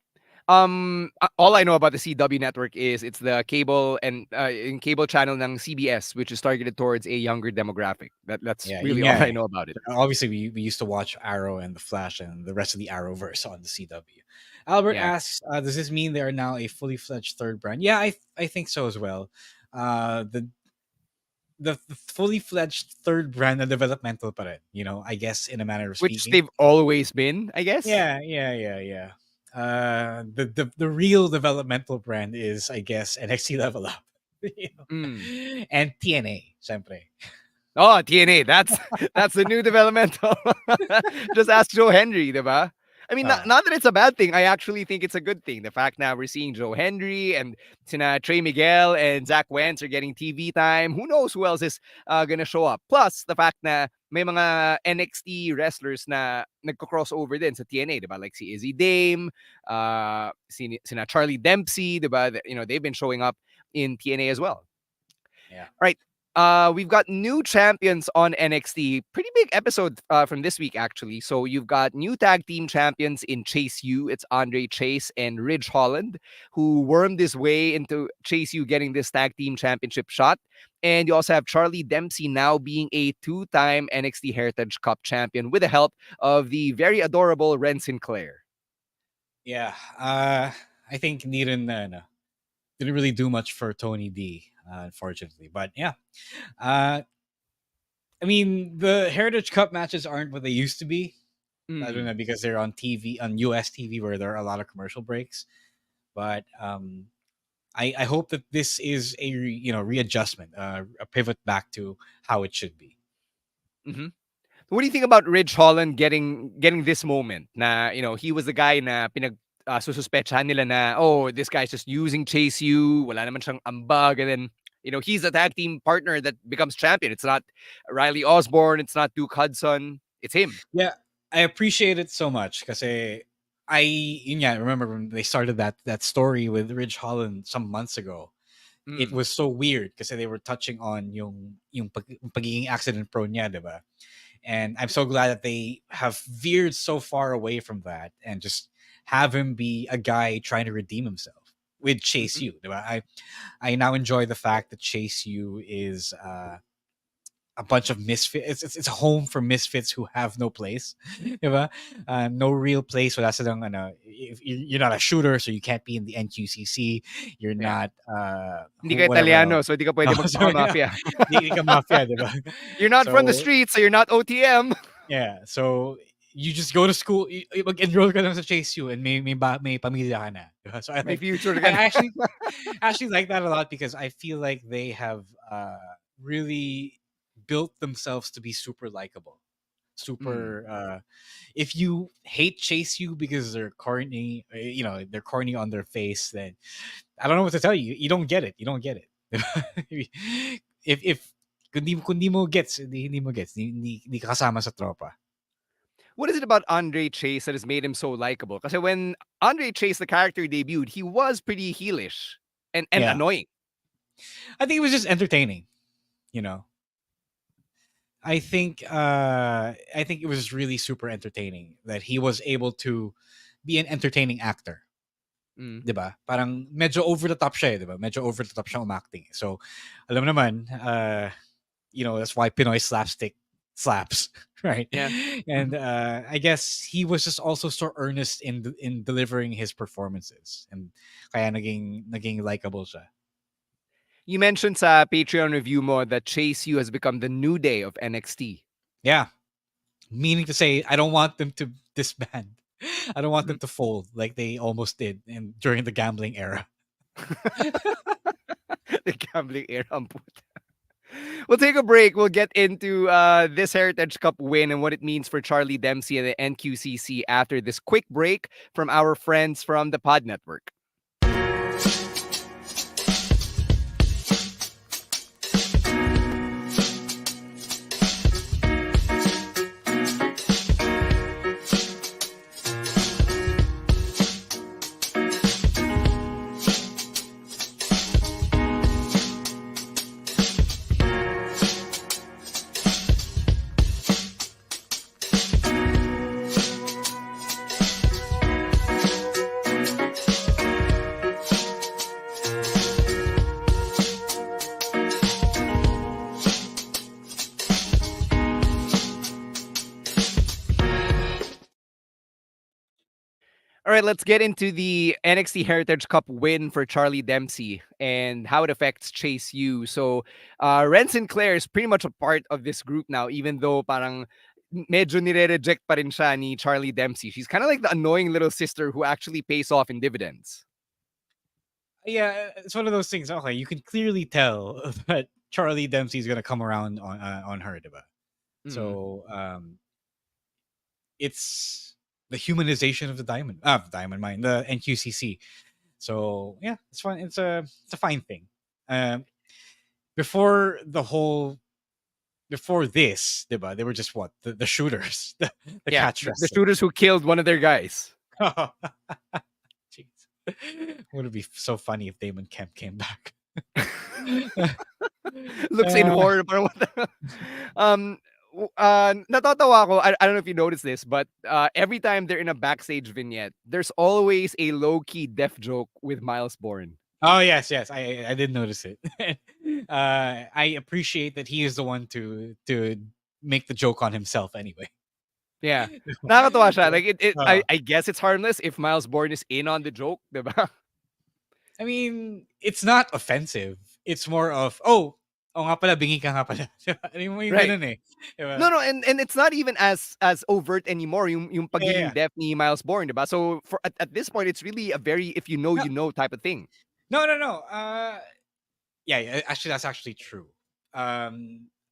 All I know about the CW network is it's the cable and in cable channel ng CBS, which is targeted towards a younger demographic. That's really all I know about it. Obviously, we used to watch Arrow and the Flash and the rest of the Arrowverse on the CW. Albert asks, does this mean they are now a fully fledged third brand? Yeah, I think so as well. The fully fledged third brand na developmental pa rin, I guess in a manner of speaking. Which they've always been, I guess. Yeah. The real developmental brand is, I guess, NXT Level Up. And TNA, syempre. Oh, TNA, that's the new developmental. Just ask Joe Henry, diba? I mean, not that it's a bad thing. I actually think it's a good thing. The fact now we're seeing Joe Henry and Trey Miguel and Zach Wentz are getting TV time. Who knows who else is gonna show up? Plus, the fact na may mga NXT wrestlers na nagko-crossover din sa TNA, diba? Like si Izzy Dame, sina Charlie Dempsey, diba? They've been showing up in TNA as well. Yeah. All right. We've got new champions on NXT. Pretty big episode from this week, actually. So you've got new tag team champions in Chase U. It's Andre Chase and Ridge Holland, who wormed his way into Chase U getting this tag team championship shot. And you also have Charlie Dempsey now being a two-time NXT Heritage Cup champion with the help of the very adorable Ren Sinclair. Yeah. I think didn't really do much for Tony D, unfortunately. But yeah. I mean, the Heritage Cup matches aren't what they used to be. I don't know, because they're on TV, on US TV, where there are a lot of commercial breaks. But I hope that this is a readjustment, a pivot back to how it should be. Mm-hmm. What do you think about Ridge Holland getting this moment? Na he was the guy na sususpetsahan nila na, this guy's just using Chase U, wala naman siyang ambag, and then he's a tag team partner that becomes champion. It's not Riley Osborne, it's not Duke Hudson, it's him. Yeah, I appreciate it so much because I remember when they started that story with Ridge Holland some months ago. It was so weird because they were touching on yung pagiging accident prone niya, diba? And I'm so glad that they have veered so far away from that and just have him be a guy trying to redeem himself with Chase U. Diba? I now enjoy the fact that Chase U is a bunch of misfits. It's a home for misfits who have no place. Diba? No real place. So that's if you're not a shooter, so you can't be in the NQCC. You're not Hindi ka Italiano, so hindi ka pwede mag-mafia. Hindi ka mafia, diba? You're not from the streets, so you're not OTM. Yeah, so you just go to school, mag-enroll ka lang sa Chase U, and may pamilya ka na. Diba? So I May like, future I ka na. actually like that a lot because I feel like they have really built themselves to be super likable. Super if you hate Chase U because they're corny, they're corny on their face, then I don't know what to tell you. You don't get it. You don't get it. if kundi mo gets, hindi mo gets, hindi ka kasama sa tropa. What is it about Andre Chase that has made him so likable? Because when Andre Chase, the character, debuted, he was pretty heelish and Yeah. annoying. I think it was just entertaining, you know. I think it was really super entertaining that he was able to be an entertaining actor. 'Di ba? Parang medyo over the top siya, 'di ba? Medyo over the top siya umacting. So, alam naman, that's why Pinoy slapstick slaps, right? Yeah. And I guess he was just also so earnest in delivering his performances, and kaya naging likable siya. You mentioned sa Patreon review mo that Chase U has become the new day of NXT. Yeah. Meaning to say, I don't want them to disband. I don't want them to fold like they almost did during the gambling era. The gambling era. Ang puta. We'll take a break. We'll get into this Heritage Cup win and what it means for Charlie Dempsey and the NQCC after this quick break from our friends from the Pod Network. All right, let's get into the NXT Heritage Cup win for Charlie Dempsey and how it affects Chase U. So, Ren Sinclair is pretty much a part of this group now, even though parang medyo nire-reject pa rin siya ni Charlie Dempsey. She's kind of like the annoying little sister who actually pays off in dividends. Yeah, it's one of those things. Okay, you can clearly tell that Charlie Dempsey is gonna come around on her, diba? So it's the humanization of the diamond mine, the NQCC. So yeah, it's fun. It's a fine thing. Before this, diba, they were just what the shooters, the catch the shooters who killed one of their guys. Jeez. Would it be so funny if Damon Kemp came back? Looks in horror. Natatawa ako. I don't know if you noticed this, but every time they're in a backstage vignette, there's always a low-key deaf joke with Miles Bourne. Oh yes, I did notice it. I appreciate that he is the one to make the joke on himself anyway. Yeah. Nakakatawa siya. Like I guess it's harmless if Miles Bourne is in on the joke, diba? I mean, it's not offensive. It's more of, oh nga pala, bingi ka nga pala. Right. Ganun eh. Diba? No, and it's not even as overt anymore yung pagiging deaf ni Miles Bourne, diba? So at this point, it's really a very if you know, you know type of thing. No. Yeah, actually, that's actually true.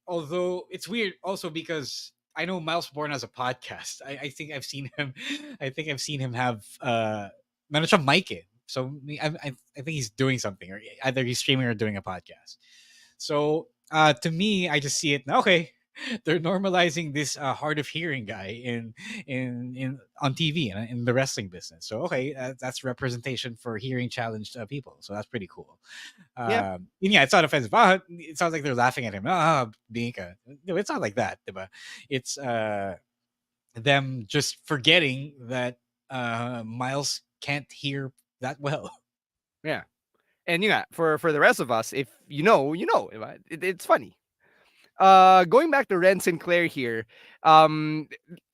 Although it's weird also because I know Miles Bourne has a podcast. I think I've seen him. I think I've seen him have meron siyang mic eh. So I think he's doing something, or either he's streaming or doing a podcast. So to me, I just see it now. Okay, they're normalizing this hard of hearing guy in on TV and in the wrestling business. So okay, that's representation for hearing challenged people. So that's pretty cool. Yeah. And yeah, it's not offensive. It sounds like they're laughing at him. Binka. No, it's not like that. Diba? It's them just forgetting that Miles can't hear that well. Yeah. And for the rest of us, if you know, you know. It's funny. Going back to Ren Sinclair here,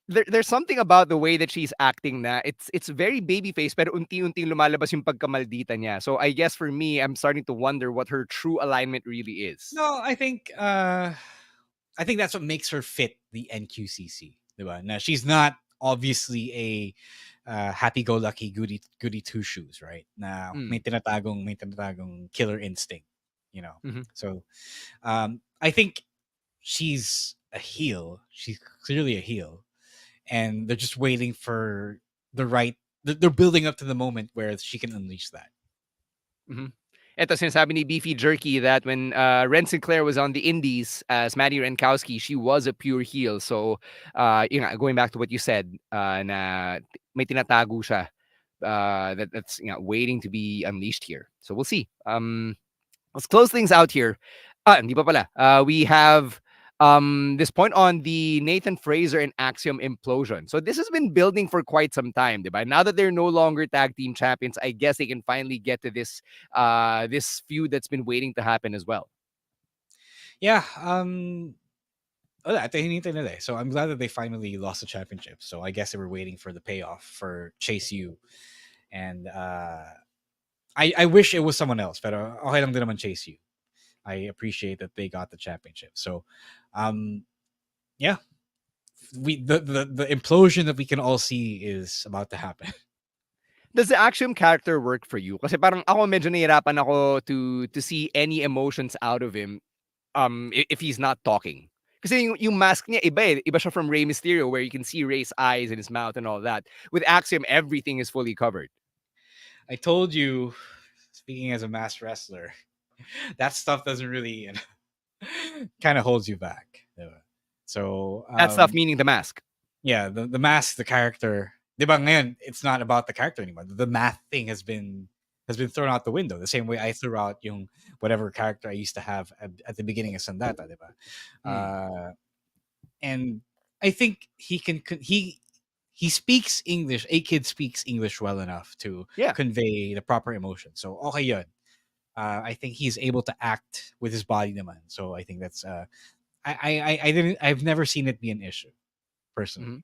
there's something about the way that she's acting na it's very babyface pero unti-unting lumalabas yung pagkamaldita niya. So I guess for me, I'm starting to wonder what her true alignment really is. No, I think that's what makes her fit the NQCC. Diba? Now she's not obviously a happy-go-lucky goody two shoes, right? Na may tinatagong killer instinct, you know. Mhm. So I think she's a heel. She's clearly a heel, and they're just waiting for the right. They're building up to the moment where she can unleash that. Mhm. Ito, sinasabi ni Beefy Jerky that when Ren Sinclair was on the Indies as Maddie Renkowski, she was a pure heel. So, yun nga, going back to what you said, na may tinatago siya that's waiting to be unleashed here. So we'll see. Let's close things out here. Hindi pa pala. We have this point on the Nathan Fraser and Axiom implosion. So this has been building for quite some time, diba? Now that they're no longer tag team champions, I guess they can finally get to this this feud that's been waiting to happen as well. Yeah. Wala, hinihintay nila eh. So I'm glad that they finally lost the championship. So I guess they were waiting for the payoff for Chase U. And I wish it was someone else, pero okay lang din naman Chase U. I appreciate that they got the championship. So yeah. The implosion that we can all see is about to happen. Does the Axiom character work for you? Kasi parang ako medyo nahirapan ako to see any emotions out of him if he's not talking. Kasi yung mask niya iba eh. Iba siya from Rey Mysterio where you can see Rey's eyes and his mouth and all that. With Axiom, everything is fully covered. I told you, speaking as a masked wrestler, that stuff doesn't really kind of holds you back. Diba? So That stuff meaning the mask. Yeah, the mask, the character. Diba ngayon, it's not about the character anymore. The math thing has been thrown out the window. The same way I threw out yung whatever character I used to have at the beginning of Sandata, diba? And I think he speaks English. A kid speaks English well enough to convey the proper emotion. So okay yun. I think he's able to act with his body naman. So I think that's I've never seen it be an issue personally. Mm-hmm.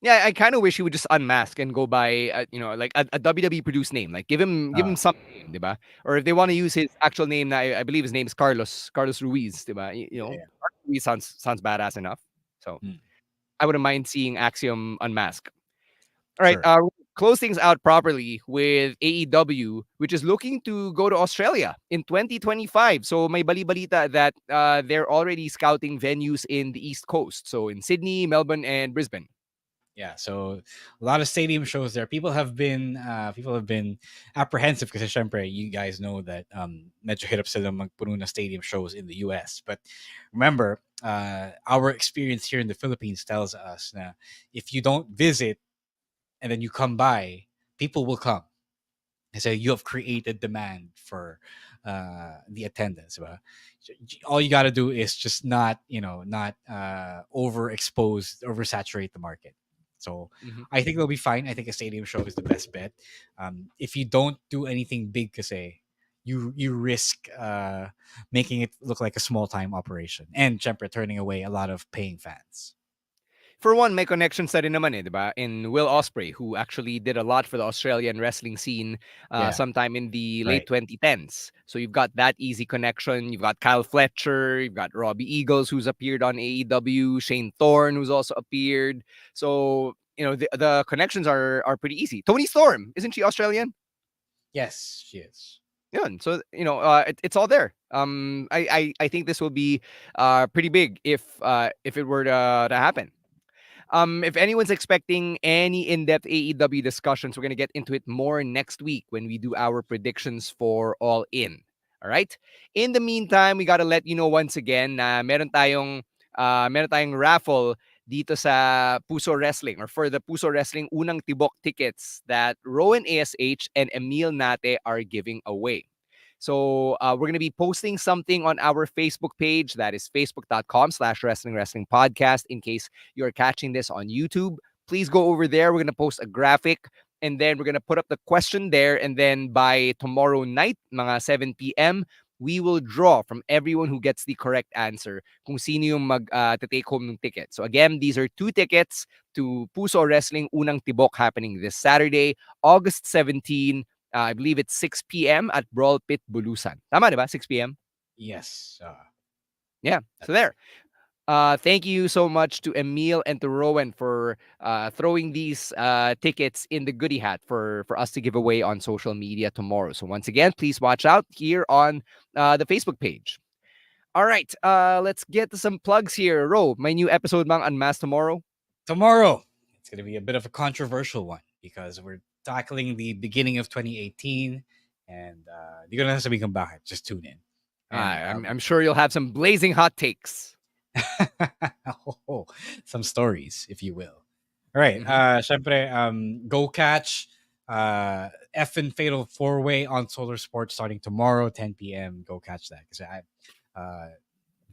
Yeah, I kind of wish he would just unmask and go by, like a WWE produced name. Like give him some name, diba? Or if they want to use his actual name, I believe his name is Carlos Ruiz, diba? Carlos Ruiz sounds badass enough. So I wouldn't mind seeing Axiom unmask. All right, Sure. close things out properly with AEW, which is looking to go to Australia in 2025. So may bali-balita that they're already scouting venues in the East Coast. So in Sydney, Melbourne, and Brisbane. Yeah, so a lot of stadium shows there. People have been apprehensive because syempre, you guys know that medyo hirap sila magpuno na stadium shows in the US. But remember, our experience here in the Philippines tells us that if you don't visit and then you come by, people will come. And so you have created demand for the attendance. Diba? All you got to do is just not oversaturate the market. So I think they'll be fine. I think a stadium show is the best bet. If you don't do anything big, kasi you risk making it look like a small time operation and syempre turning away a lot of paying fans. For one, may connections na rin naman diba? In Will Ospreay, who actually did a lot for the Australian wrestling scene sometime in the late 2010s. So you've got that easy connection. You've got Kyle Fletcher. You've got Robbie Eagles, who's appeared on AEW. Shane Thorne, who's also appeared. So, the connections are pretty easy. Toni Storm, isn't she Australian? Yes, she is. Yun. So, it's all there. I think this will be pretty big if it were to happen. If anyone's expecting any in-depth AEW discussions, we're going to get into it more next week when we do our predictions for All In. All right? In the meantime, we got to let you know once again na meron tayong raffle dito sa Puso Wrestling or for the Puso Wrestling unang tibok tickets that Rowan ASH and Emil Nate are giving away. So we're going to be posting something on our Facebook page. That is facebook.com/wrestling podcast. In case you're catching this on YouTube, please go over there. We're going to post a graphic and then we're going to put up the question there. And then by tomorrow night, mga 7 p.m., we will draw from everyone who gets the correct answer kung sino yung take home ng ticket. So again, these are 2 tickets to Puso Wrestling Unang Tibok happening this Saturday, August 17. I believe it's 6 p.m. at Brawl Pit Bulusan. Tama, diba? 6 p.m.? Yes. Yeah. So there. Thank you so much to Emil and to Rowan for throwing these tickets in the goodie hat for us to give away on social media tomorrow. So once again, please watch out here on the Facebook page. All right, let's get to some plugs here. Ro, my new episode mang Unmasked tomorrow. Tomorrow, it's going to be a bit of a controversial one because we're tackling the beginning of 2018 and di ko na sasabihin kung bakit. Just tune in. And, I'm sure you'll have some blazing hot takes. oh, some stories, if you will. All right. Syempre, Go Catch F and Fatal 4-Way on Solar Sports starting tomorrow, 10 p.m. Go catch that. Because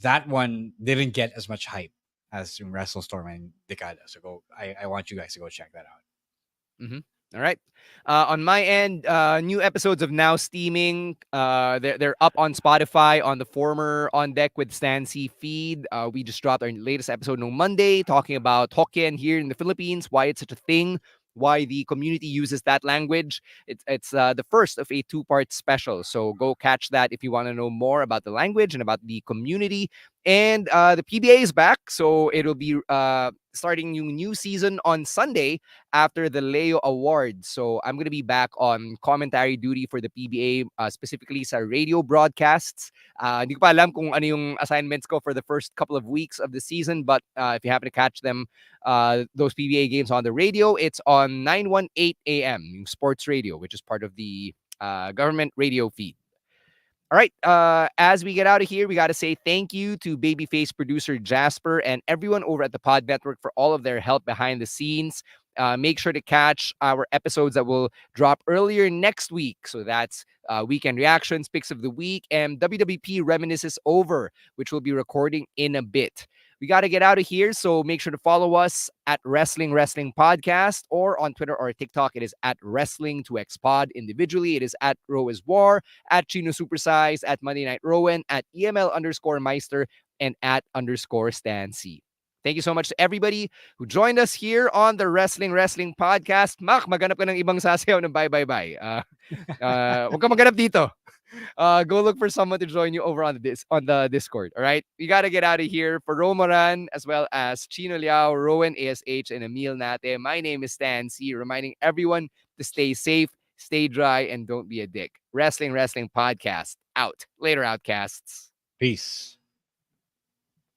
that one didn't get as much hype as in WrestleStorm and Decada. So I want you guys to go check that out. All right. On my end, new episodes of Now Steaming. They're up on Spotify on the former On Deck with Stan C feed. We just dropped our latest episode on Monday talking about Hokkien here in the Philippines, why it's such a thing, why the community uses that language. It's the first of a two-part special. So go catch that if you want to know more about the language and about the community. And the PBA is back, so it'll be starting new season on Sunday after the Leo Awards. So I'm going to be back on commentary duty for the PBA, specifically sa radio broadcasts. Hindi ko pa alam kung ano yung assignments ko for the first couple of weeks of the season, but if you happen to catch them, those PBA games on the radio, it's on 918 AM, yung sports radio, which is part of the government radio feed. All right. As we get out of here, we got to say thank you to Babyface producer Jasper and everyone over at the Pod Network for all of their help behind the scenes. Make sure to catch our episodes that will drop earlier next week. So that's Weekend Reactions, Picks of the Week, and WWP Reminisces Over, which we'll be recording in a bit. We got to get out of here, so make sure to follow us at Wrestling Podcast or on Twitter or TikTok. It is at Wrestling2XPod. Individually, it is at Row is War, at Chino Supersize, at Monday Night Rowan, at EML_Meister, and at _Stan C. Thank you so much to everybody who joined us here on the Wrestling Podcast. Mac, maghanap ka ng ibang sasayaw ng bye-bye-bye. Huwag ka maghanap dito. Go look for someone to join you over on the Discord. All right, we gotta get out of here. For Romaran, as well as Chino Liao, Rowan ASH, and Emil Nate. My name is Stan C, reminding everyone to stay safe, stay dry, and don't be a dick. Wrestling Podcast out. Later, Outcasts. Peace.